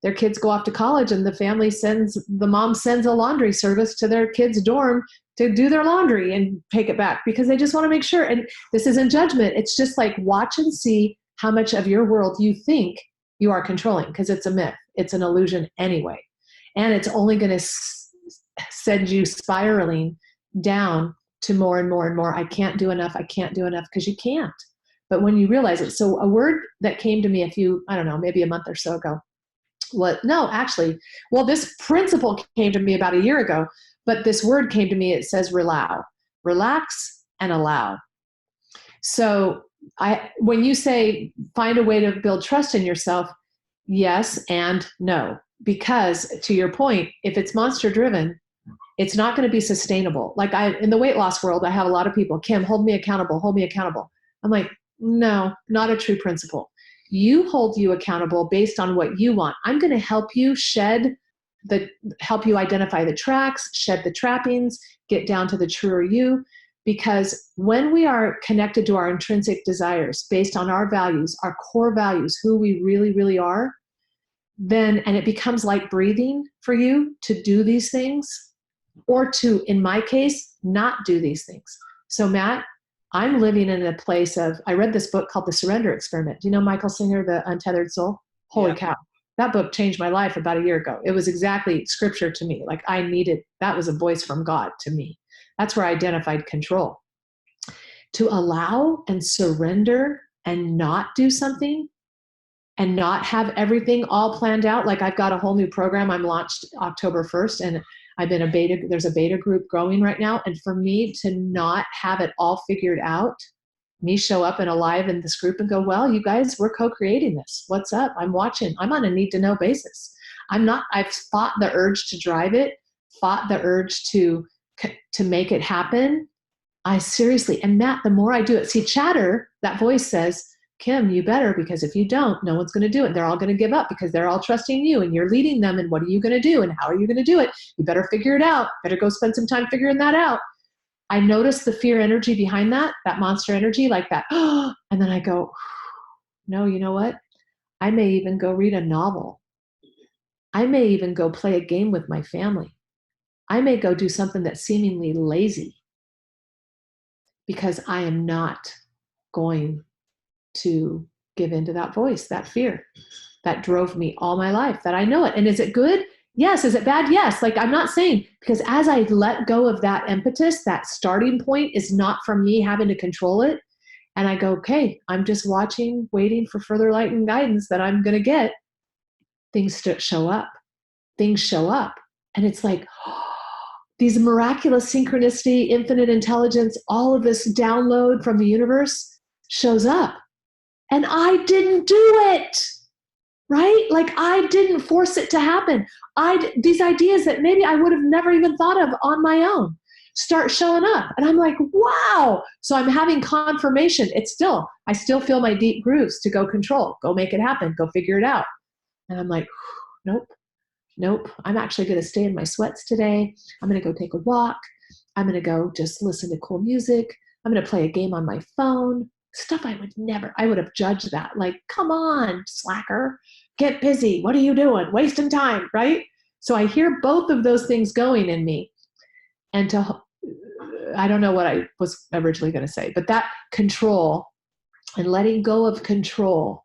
their kids go off to college and the mom sends a laundry service to their kids' dorm to do their laundry and take it back because they just want to make sure. And this isn't judgment. It's just like watch and see how much of your world you think you are controlling, because it's a myth. It's an illusion anyway. And it's only going to send you spiraling down to more and more and more. I can't do enough. I can't do enough, because you can't. But when you realize it, so a word that came to me maybe a month or so ago. This principle came to me about a year ago, but this word came to me. It says relax and allow. So when you say find a way to build trust in yourself, yes and no, because to your point, if it's monster driven, it's not going to be sustainable. Like in the weight loss world, I have a lot of people, Kim, hold me accountable. I'm like, no, not a true principle. You hold you accountable based on what you want. I'm going to help you help you identify the tracks, shed the trappings, get down to the truer you. Because when we are connected to our intrinsic desires based on our values, our core values, who we really, really are, and it becomes like breathing for you to do these things, or to, in my case, not do these things. So Matt, I'm living in a place of, I read this book called The Surrender Experiment. Do you know Michael Singer, The Untethered Soul? Holy cow. That book changed my life about a year ago. It was exactly scripture to me. Like that was a voice from God to me. That's where I identified control. To allow and surrender and not do something and not have everything all planned out. Like I've got a whole new program I'm launched October 1st, and there's a beta group growing right now. And for me to not have it all figured out, me show up and alive in this group and go, well, you guys, we're co-creating this. What's up? I'm watching. I'm on a need to know basis. I've fought the urge to drive it, fought the urge to make it happen. And Matt, the more I do it, see, chatter, that voice says, Kim, you better, because if you don't, no one's going to do it. They're all going to give up because they're all trusting you and you're leading them. And what are you going to do? And how are you going to do it? You better figure it out. Better go spend some time figuring that out. I notice the fear energy behind that monster energy, like that. And then I go, no, you know what? I may even go read a novel. I may even go play a game with my family. I may go do something that's seemingly lazy because I am not going to give into that voice, that fear that drove me all my life, that I know it. And is it good? Yes. Is it bad? Yes. Like I'm not saying, because as I let go of that impetus, that starting point is not from me having to control it. And I go, okay, I'm just watching, waiting for further light and guidance that I'm going to get. Things show up. Things show up. And it's like, these miraculous synchronicity, infinite intelligence, all of this download from the universe shows up. And I didn't do it. right? Like I didn't force it to happen. These ideas that maybe I would have never even thought of on my own start showing up. And I'm like, wow. So I'm having confirmation. I still feel my deep grooves to go control, go make it happen, go figure it out. And I'm like, nope. I'm actually going to stay in my sweats today. I'm going to go take a walk. I'm going to go just listen to cool music. I'm going to play a game on my phone. Stuff I would have judged that. Like, come on, slacker, get busy. What are you doing? Wasting time, right? So I hear both of those things going in me. And I don't know what I was originally going to say, but that control and letting go of control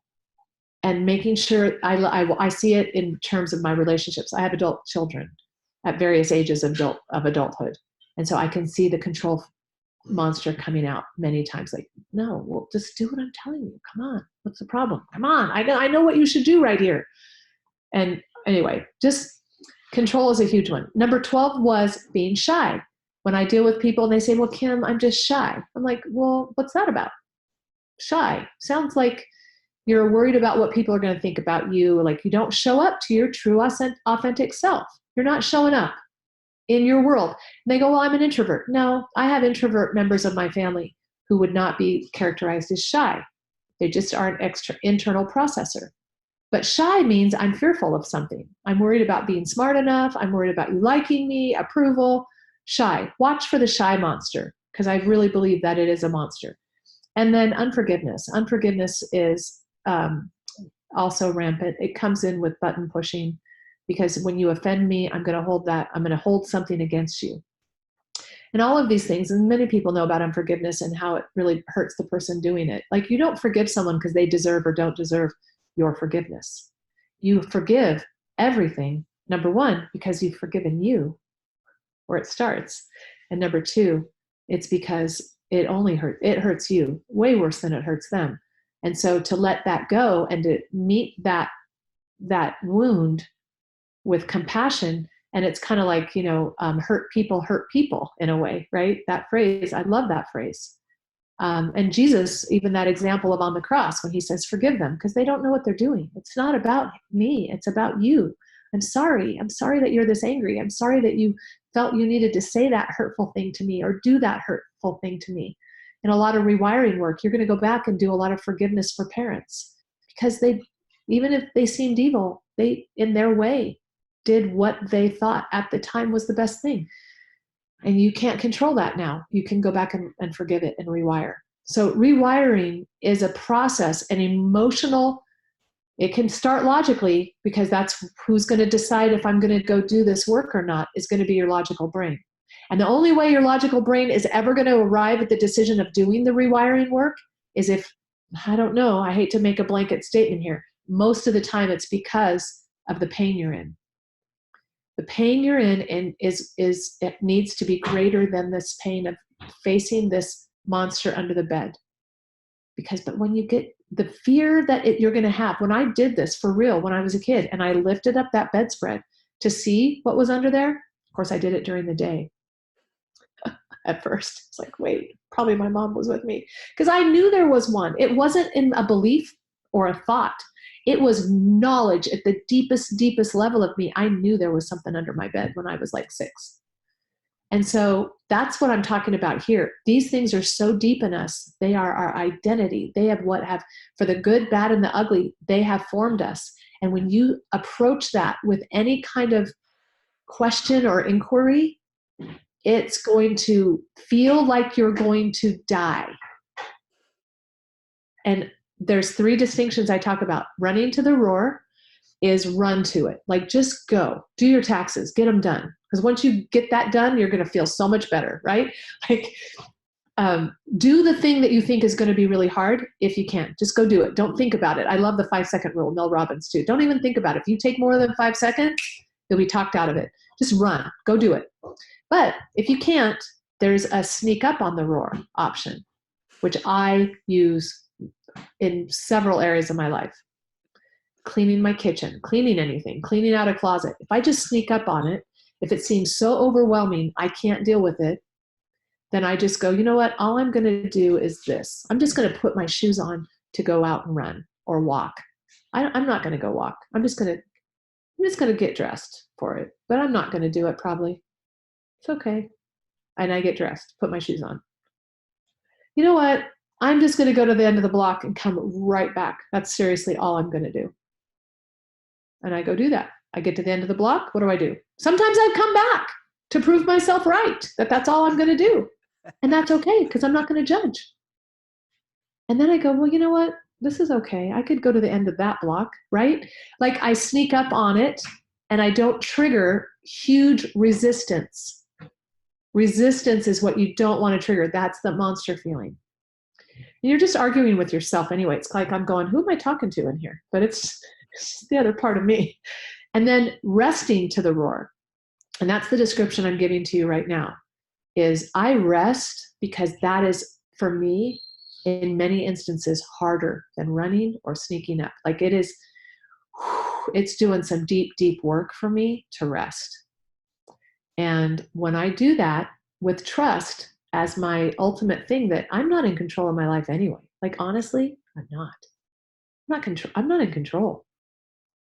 and making sure I see it in terms of my relationships. I have adult children at various ages of adulthood. And so I can see the control monster coming out many times. Like, no, well, just do what I'm telling you. Come on. What's the problem? Come on. I know what you should do right here. And anyway, just control is a huge one. Number 12 was being shy. When I deal with people and they say, well, Kim, I'm just shy. I'm like, well, what's that about? Shy. Sounds like you're worried about what people are going to think about you. Like you don't show up to your true, authentic self. You're not showing up in your world. And they go, well, I'm an introvert. No, I have introvert members of my family who would not be characterized as shy. They just are an internal processor. But shy means I'm fearful of something. I'm worried about being smart enough. I'm worried about you liking me, approval. Shy. Watch for the shy monster, because I really believe that it is a monster. And then unforgiveness. Unforgiveness is also rampant. It comes in with button pushing, because when you offend me, I'm going to hold something against you. And all of these things, and many people know about unforgiveness and how it really hurts the person doing it. Like you don't forgive someone because they deserve or don't deserve your forgiveness. You forgive everything, number one, because you've forgiven you, where it starts. And number two, it's because it hurts you way worse than it hurts them. And so to let that go and to meet that wound with compassion, and it's kind of like, hurt people in a way, right? That phrase, I love that phrase. And Jesus, even that example of on the cross when he says, forgive them because they don't know what they're doing. It's not about me. It's about you. I'm sorry. I'm sorry that you're this angry. I'm sorry that you felt you needed to say that hurtful thing to me or do that hurtful thing to me. In a lot of rewiring work, you're going to go back and do a lot of forgiveness for parents, because even if they seemed evil, they, in their way, did what they thought at the time was the best thing. And you can't control that now. You can go back and forgive it and rewire. So rewiring is a process, an emotional. It can start logically, because that's who's going to decide if I'm going to go do this work or not, is going to be your logical brain. And the only way your logical brain is ever going to arrive at the decision of doing the rewiring work is if, I don't know, I hate to make a blanket statement here. Most of the time it's because of the pain you're in. The pain you're in and it needs to be greater than this pain of facing this monster under the bed. But when you get the fear that you're going to have, when I did this for real when I was a kid and I lifted up that bedspread to see what was under there, of course I did it during the day. At first, it's like, wait, probably my mom was with me, because I knew there was one. It wasn't in a belief or a thought. It was knowledge at the deepest level of me. I knew there was something under my bed when I was like 6. And so that's what I'm talking about here. These things are so deep in us. They are our identity. They have for the good, bad, and the ugly, they have formed us. And when you approach that with any kind of question or inquiry, it's going to feel like you're going to die. And there's 3 distinctions I talk about. Running to the roar is run to it. Like, just go. Do your taxes. Get them done. Because once you get that done, you're going to feel so much better, right? Like, do the thing that you think is going to be really hard if you can. Just go do it. Don't think about it. I love the 5-second rule, Mel Robbins too. Don't even think about it. If you take more than 5 seconds, you'll be talked out of it. Just run. Go do it. But if you can't, there's a sneak up on the roar option, which I use in several areas of my life. Cleaning my kitchen, cleaning anything, cleaning out a closet. If I just sneak up on it, if it seems so overwhelming, I can't deal with it, then I just go, you know what? All I'm going to do is this. I'm just going to put my shoes on to go out and run or walk. I'm not going to go walk. I'm just going to get dressed for it, but I'm not going to do it probably. It's okay. And I get dressed, put my shoes on. You know what? I'm just going to go to the end of the block and come right back. That's seriously all I'm going to do. And I go do that. I get to the end of the block. What do? Sometimes I come back to prove myself right, that that's all I'm going to do. And that's okay, because I'm not going to judge. And then I go, well, you know what? This is okay. I could go to the end of that block, right? Like I sneak up on it and I don't trigger huge resistance. Resistance is what you don't want to trigger. That's the monster feeling. And you're just arguing with yourself anyway. It's like I'm going, who am I talking to in here? But it's the other part of me. And then resting to the roar. And that's the description I'm giving to you right now, is I rest because that is, for me, in many instances, harder than running or sneaking up. Like it's doing some deep, deep work for me to rest. And when I do that with trust as my ultimate thing, that I'm not in control of my life anyway. Like, honestly, I'm not. I'm not in control.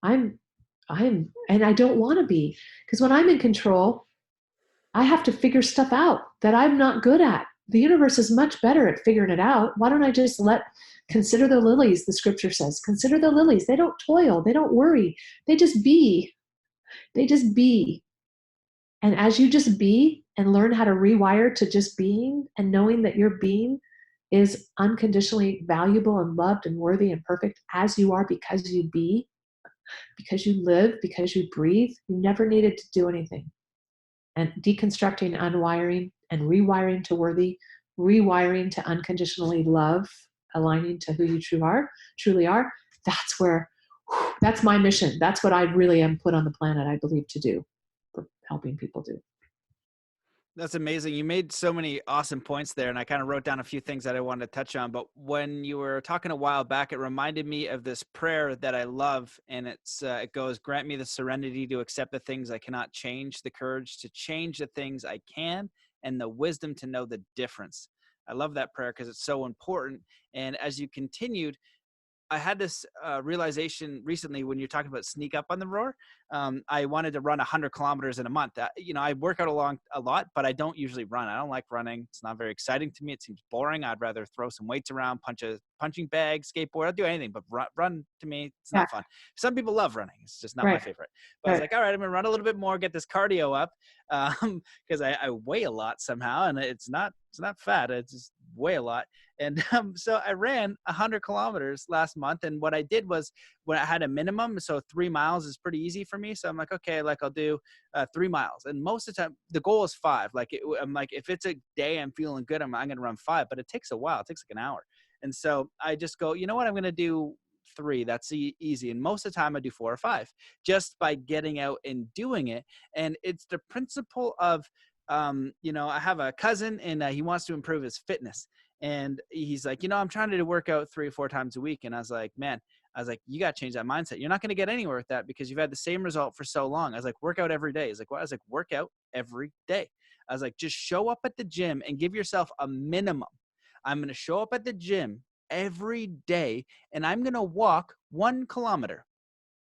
And I don't want to be, because when I'm in control, I have to figure stuff out that I'm not good at. The universe is much better at figuring it out. Why don't I just consider the lilies, the scripture says, consider the lilies. They don't toil, they don't worry. They just be. They just be. And as you just be and learn how to rewire to just being and knowing that your being is unconditionally valuable and loved and worthy and perfect as you are, because you be, because you live, because you breathe, you never needed to do anything. And deconstructing, unwiring, and rewiring to worthy, rewiring to unconditionally love, aligning to who you truly are, that's my mission. That's what I really am put on the planet, I believe, to do, for helping people do. That's amazing. You made so many awesome points there, and I kind of wrote down a few things that I wanted to touch on. But when you were talking a while back, it reminded me of this prayer that I love, and it goes, "Grant me the serenity to accept the things I cannot change, the courage to change the things I can, and the wisdom to know the difference." I love that prayer because it's so important. And as you continued, I had this realization recently when you're talking about sneak up on the roar. I wanted to run 100 kilometers in a month. I work out a lot, but I don't usually run. I don't like running. It's not very exciting to me. It seems boring. I'd rather throw some weights around, punch a punching bag, skateboard. I'll do anything, but run to me, it's not fun. Some people love running. It's just not my favorite. But I was like, all right, I'm gonna run a little bit more, get this cardio up, because I weigh a lot somehow, and it's not fat. It's just weigh a lot. And so I ran 100 kilometers last month. And what I did was, when I had a minimum, so 3 miles is pretty easy for me. So I'm like, okay, like I'll do 3 miles. And most of the time, the goal is 5. I'm like, if it's a day I'm feeling good, I'm going to run 5. But it takes a while. It takes like an hour. And so I just go, you know what? I'm going to do 3. That's easy. And most of the time I do 4 or 5, just by getting out and doing it. And it's the principle of, I have a cousin, and he wants to improve his fitness. And he's like, I'm trying to work out 3 or 4 times a week. And I was like, man, you got to change that mindset. You're not going to get anywhere with that because you've had the same result for so long. I was like, work out every day. He's like, what? I was like, work out every day. I was like, just show up at the gym and give yourself a minimum. I'm going to show up at the gym every day, and I'm going to walk 1 kilometer.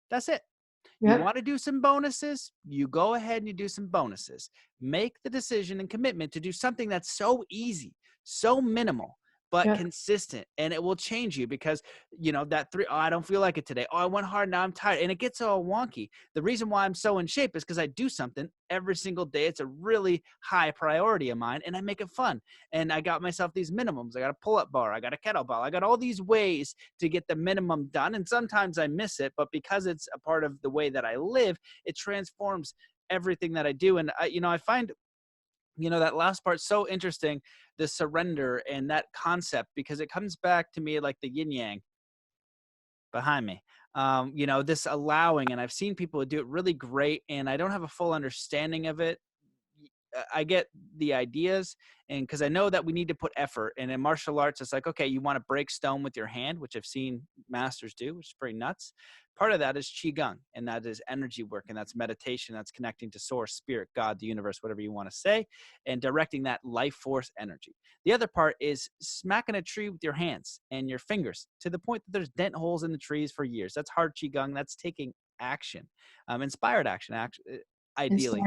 That's it. Yep. You want to do some bonuses? You go ahead and you do some bonuses. Make the decision and commitment to do something that's so easy, so minimal, but consistent, and it will change you. Because that 3, I don't feel like it today. I went hard, now I'm tired, and it gets all wonky. The reason why I'm so in shape is because I do something every single day. It's a really high priority of mine, and I make it fun. And I got myself these minimums. I got a pull-up bar, I got a kettlebell, I got all these ways to get the minimum done. And sometimes I miss it, but because it's a part of the way that I live, it transforms everything that I do. And I find that last part so interesting, the surrender and that concept, because it comes back to me like the yin yang behind me. This allowing, and I've seen people do it really great, and I don't have a full understanding of it I get the ideas, and because I know that we need to put effort. And in martial arts, it's like, okay, you want to break stone with your hand, which I've seen masters do, which is pretty nuts. Part of that is qigong, and that is energy work, and that's meditation, that's connecting to source, spirit, God, the universe, whatever you want to say, and directing that life force energy. The other part is smacking a tree with your hands and your fingers to the point that there's dent holes in the trees for years. That's hard qigong. That's taking action, inspired action, ideally.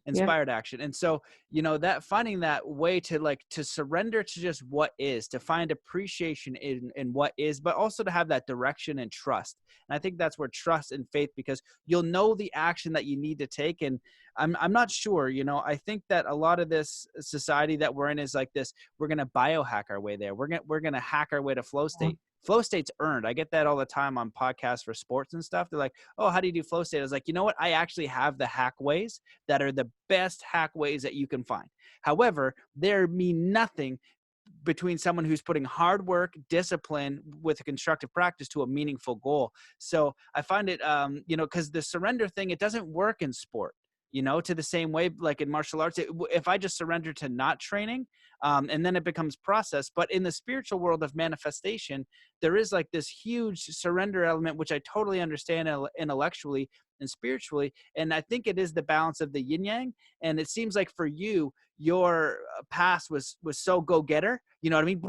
Inspired action. And so, that finding that way to surrender to just what is, to find appreciation in what is, but also to have that direction and trust. And I think that's where trust and faith, because you'll know the action that you need to take. And I'm not sure, I think that a lot of this society that we're in is like this, we're going to biohack our way there. We're going to hack our way to flow state. Flow state's earned. I get that all the time on podcasts for sports and stuff. They're like, oh, how do you do flow state? I was like, you know what? I actually have the hack ways that are the best hack ways that you can find. However, there mean nothing between someone who's putting hard work, discipline with a constructive practice to a meaningful goal. So I find it, because the surrender thing, it doesn't work in sport. To the same way, like in martial arts, if I just surrender to not training, and then it becomes process. But in the spiritual world of manifestation, there is like this huge surrender element, which I totally understand intellectually and spiritually. And I think it is the balance of the yin yang. And it seems like for you, your past was so go-getter. You know what I mean?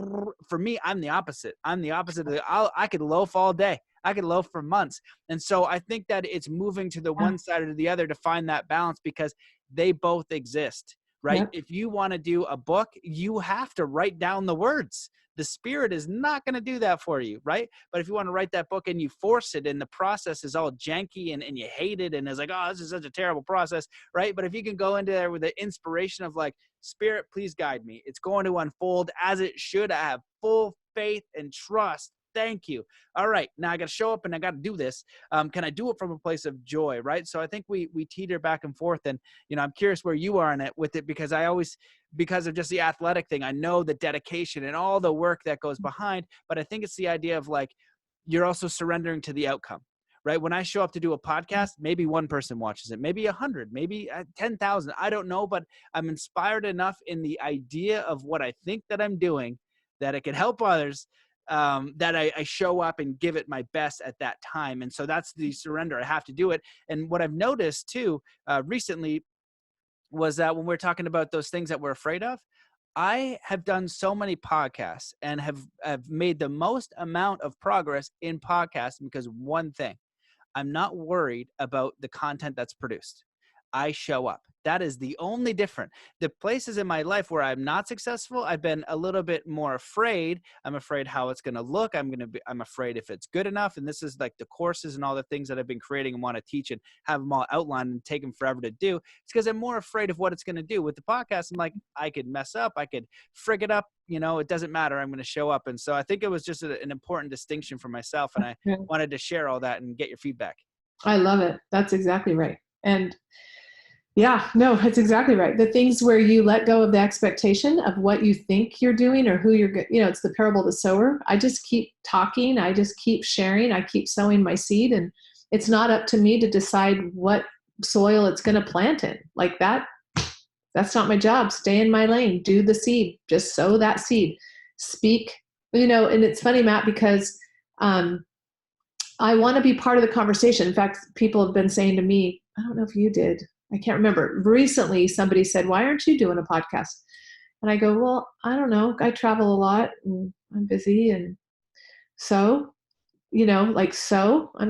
For me, I'm the opposite. I'm the opposite of I could loaf all day. I could loaf for months. And so I think that it's moving to the one side or the other to find that balance, because they both exist, right? Yep. If you want to do a book, you have to write down the words. The spirit is not going to do that for you, right? But if you want to write that book and you force it and the process is all janky and you hate it and it's like, oh, this is such a terrible process, right? But if you can go into there with the inspiration of like, spirit, please guide me. It's going to unfold as it should. I have full faith and trust. Thank you. All right. Now I got to show up and I got to do this. Can I do it from a place of joy? Right. So I think we teeter back and forth, and, I'm curious where you are in it with it, because because of just the athletic thing, I know the dedication and all the work that goes behind, but I think it's the idea of like, you're also surrendering to the outcome, right? When I show up to do a podcast, maybe one person watches it, maybe 100, maybe 10,000. I don't know, but I'm inspired enough in the idea of what I think that I'm doing, that it can help others, that I show up and give it my best at that time. And so that's the surrender. I have to do it. And what I've noticed too, recently, was that when we're talking about those things that we're afraid of, I have done so many podcasts and have made the most amount of progress in podcasting because one thing, I'm not worried about the content that's produced. I show up. That is the only difference. The places in my life where I'm not successful, I've been a little bit more afraid. I'm afraid how it's going to look. I'm afraid if it's good enough. And this is like the courses and all the things that I've been creating and want to teach and have them all outlined and take them forever to do. It's because I'm more afraid of what it's going to do. With the podcast, I'm like, I could mess up. I could frig it up. It doesn't matter. I'm going to show up. And so I think it was just an important distinction for myself. And I wanted to share all that and get your feedback. I love it. That's exactly right. And yeah, no, that's exactly right. The things where you let go of the expectation of what you think you're doing or who you're, it's the parable of the sower. I just keep talking. I just keep sharing. I keep sowing my seed, and it's not up to me to decide what soil it's going to plant in. Like that, that's not my job. Stay in my lane, do the seed, just sow that seed, speak, and it's funny, Matt, because, I want to be part of the conversation. In fact, people have been saying to me, I don't know if you did, I can't remember. Recently, somebody said, why aren't you doing a podcast? And I go, well, I don't know. I travel a lot and I'm busy. And so, I'm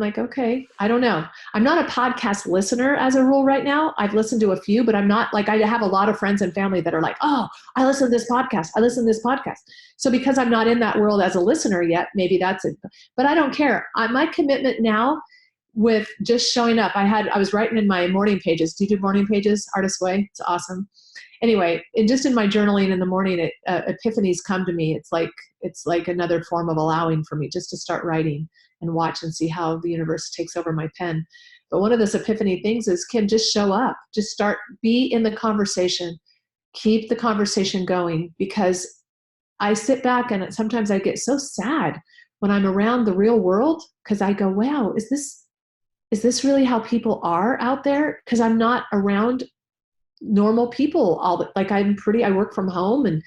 like, okay, I don't know. I'm not a podcast listener as a rule right now. I've listened to a few, but I'm not like, I have a lot of friends and family that are like, oh, I listen to this podcast. I listen to this podcast. So because I'm not in that world as a listener yet, maybe that's it. But I don't care. My commitment now with just showing up. I was writing in my morning pages. Do you do morning pages? Artist Way. It's awesome. Anyway, and just in my journaling in the morning, epiphanies come to me. It's like another form of allowing for me just to start writing and watch and see how the universe takes over my pen. But one of those epiphany things is, Kim, just show up, just be in the conversation, keep the conversation going, because I sit back and sometimes I get so sad when I'm around the real world, because I go, wow, is this really how people are out there? Because I'm not around normal people. I work from home and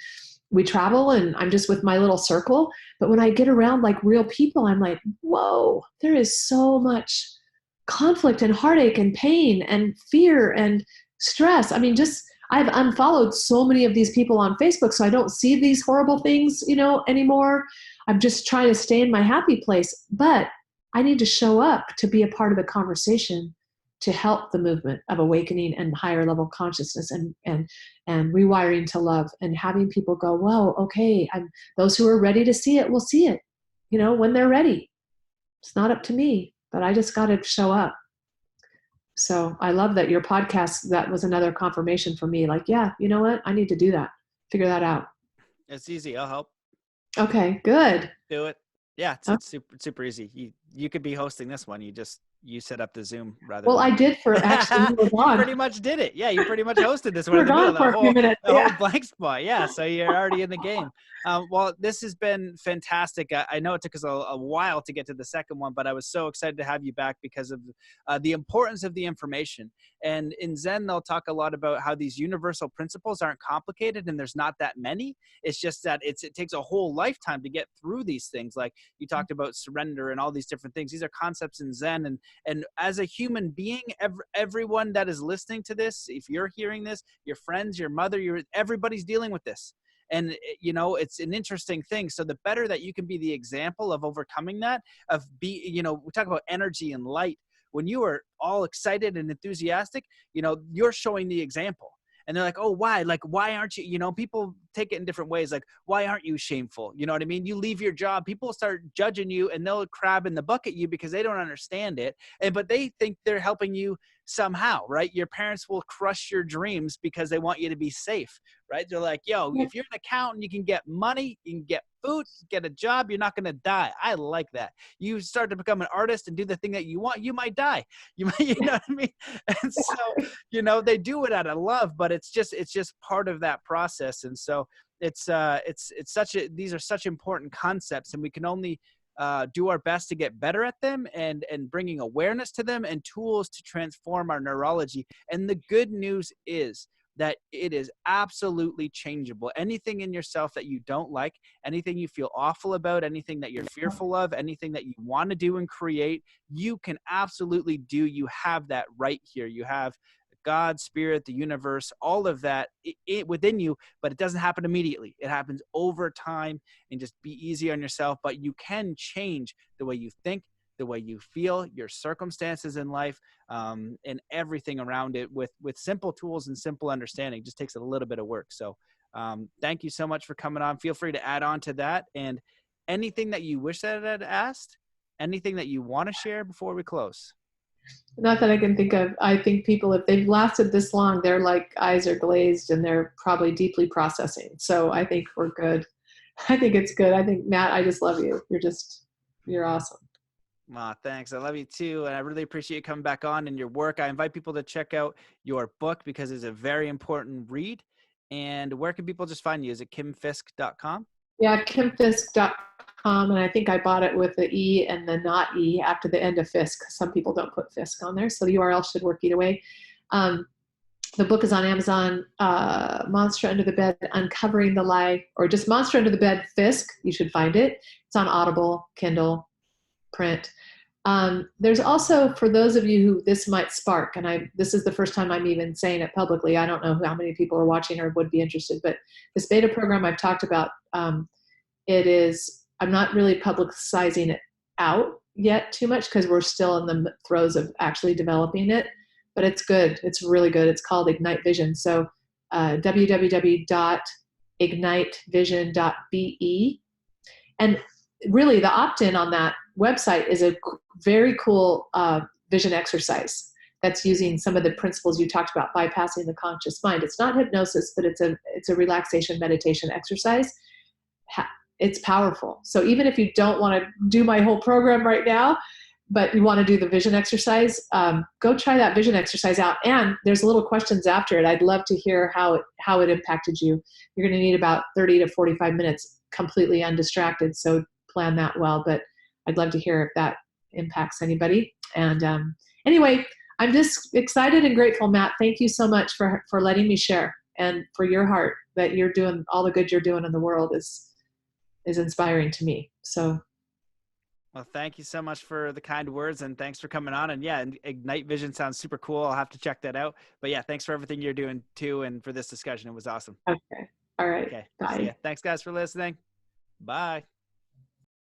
we travel and I'm just with my little circle. But when I get around like real people, I'm like, whoa, there is so much conflict and heartache and pain and fear and stress. I mean, I've unfollowed so many of these people on Facebook, so I don't see these horrible things, anymore. I'm just trying to stay in my happy place, but I need to show up to be a part of the conversation to help the movement of awakening and higher level consciousness and rewiring to love, and having people go, whoa, okay, those who are ready to see it will see it, when they're ready. It's not up to me, but I just got to show up. So I love that your podcast, that was another confirmation for me. Like, yeah, you know what? I need to do that. Figure that out. It's easy. I'll help. Okay, good. Do it. Yeah, it's super easy. You could be hosting this one. You set up the Zoom rather. Well, I did for actually. You pretty much did it. Yeah, you pretty much hosted this one. We're gone for a few minutes. The whole blank spot. Yeah, so you're already in the game. Well, this has been fantastic. I know it took us a while to get to the second one, but I was so excited to have you back because of the importance of the information. And in Zen, they'll talk a lot about how these universal principles aren't complicated and there's not that many. It's just that it takes a whole lifetime to get through these things. Like you talked about surrender and all these different things. These are concepts in Zen. And as a human being, everyone that is listening to this, if you're hearing this, your friends, your mother, everybody's dealing with this. And, it's an interesting thing. So the better that you can be the example of overcoming that, we talk about energy and light. When you are all excited and enthusiastic, you're showing the example. And they're like, oh, why? Like, why aren't you, people take it in different ways. Like, why aren't you shameful? You know what I mean? You leave your job, people start judging you and they'll crab in the bucket you because they don't understand it. But they think they're helping you somehow, right? Your parents will crush your dreams because they want you to be safe, right? They're like, yo, if you're an accountant, you can get money, you can get food, get a job, you're not going to die. I like that. You start to become an artist and do the thing that you want, you might die. You know what I mean? And so, they do it out of love, but it's just part of that process. And so these are such important concepts, and we can only do our best to get better at them and bringing awareness to them and tools to transform our neurology. And the good news is that it is absolutely changeable. Anything in yourself that you don't like, anything you feel awful about, anything that you're fearful of, anything that you want to do and create, you can absolutely do. You have that right here. You have God, spirit, the universe, all of that within you, but it doesn't happen immediately. It happens over time, and just be easy on yourself. But you can change the way you think, the way you feel, your circumstances in life, and everything around it with simple tools and simple understanding. It just takes a little bit of work. So thank you so much for coming on. Feel free to add on to that. And anything that you wish that I had asked, anything that you want to share before we close. Not that I can think of. I think people, if they've lasted this long, their eyes are glazed and they're probably deeply processing. So I think we're good. I think it's good. I think, Matt, I just love you. You're awesome. Thanks. I love you too. And I really appreciate you coming back on and your work. I invite people to check out your book because it's a very important read. And where can people just find you? Is it kimfiske.com? Yeah, kimfiske.com. And I think I bought it with the E and the not E after the end of Fiske. Some people don't put Fiske on there. So the URL should work either way. The book is on Amazon, Monster Under the Bed, Uncovering the Lie, or just Monster Under the Bed, Fiske. You should find it. It's on Audible, Kindle, print. There's also, for those of you who this might spark, and this is the first time I'm even saying it publicly. I don't know how many people are watching or would be interested, but this beta program I've talked about, I'm not really publicizing it out yet too much because we're still in the throes of actually developing it, but it's good. It's really good. It's called Ignite Vision. So www.ignitevision.be. And really the opt-in on that website is a very cool vision exercise that's using some of the principles you talked about, bypassing the conscious mind. It's not hypnosis, but it's a relaxation meditation exercise. It's powerful. So even if you don't want to do my whole program right now, but you want to do the vision exercise, go try that vision exercise out. And there's little questions after it. I'd love to hear how it impacted you. You're going to need about 30 to 45 minutes completely undistracted. So plan that well, but I'd love to hear if that impacts anybody. And anyway, I'm just excited and grateful, Matt. Thank you so much for letting me share, and for your heart that you're doing. All the good you're doing in the world is inspiring to me. So. Well, thank you so much for the kind words, and thanks for coming on. And yeah, Ignite Vision sounds super cool. I'll have to check that out. But yeah, thanks for everything you're doing too, and for this discussion. It was awesome. Okay. All right. Okay. See Bye. ya. Thanks guys for listening. Bye.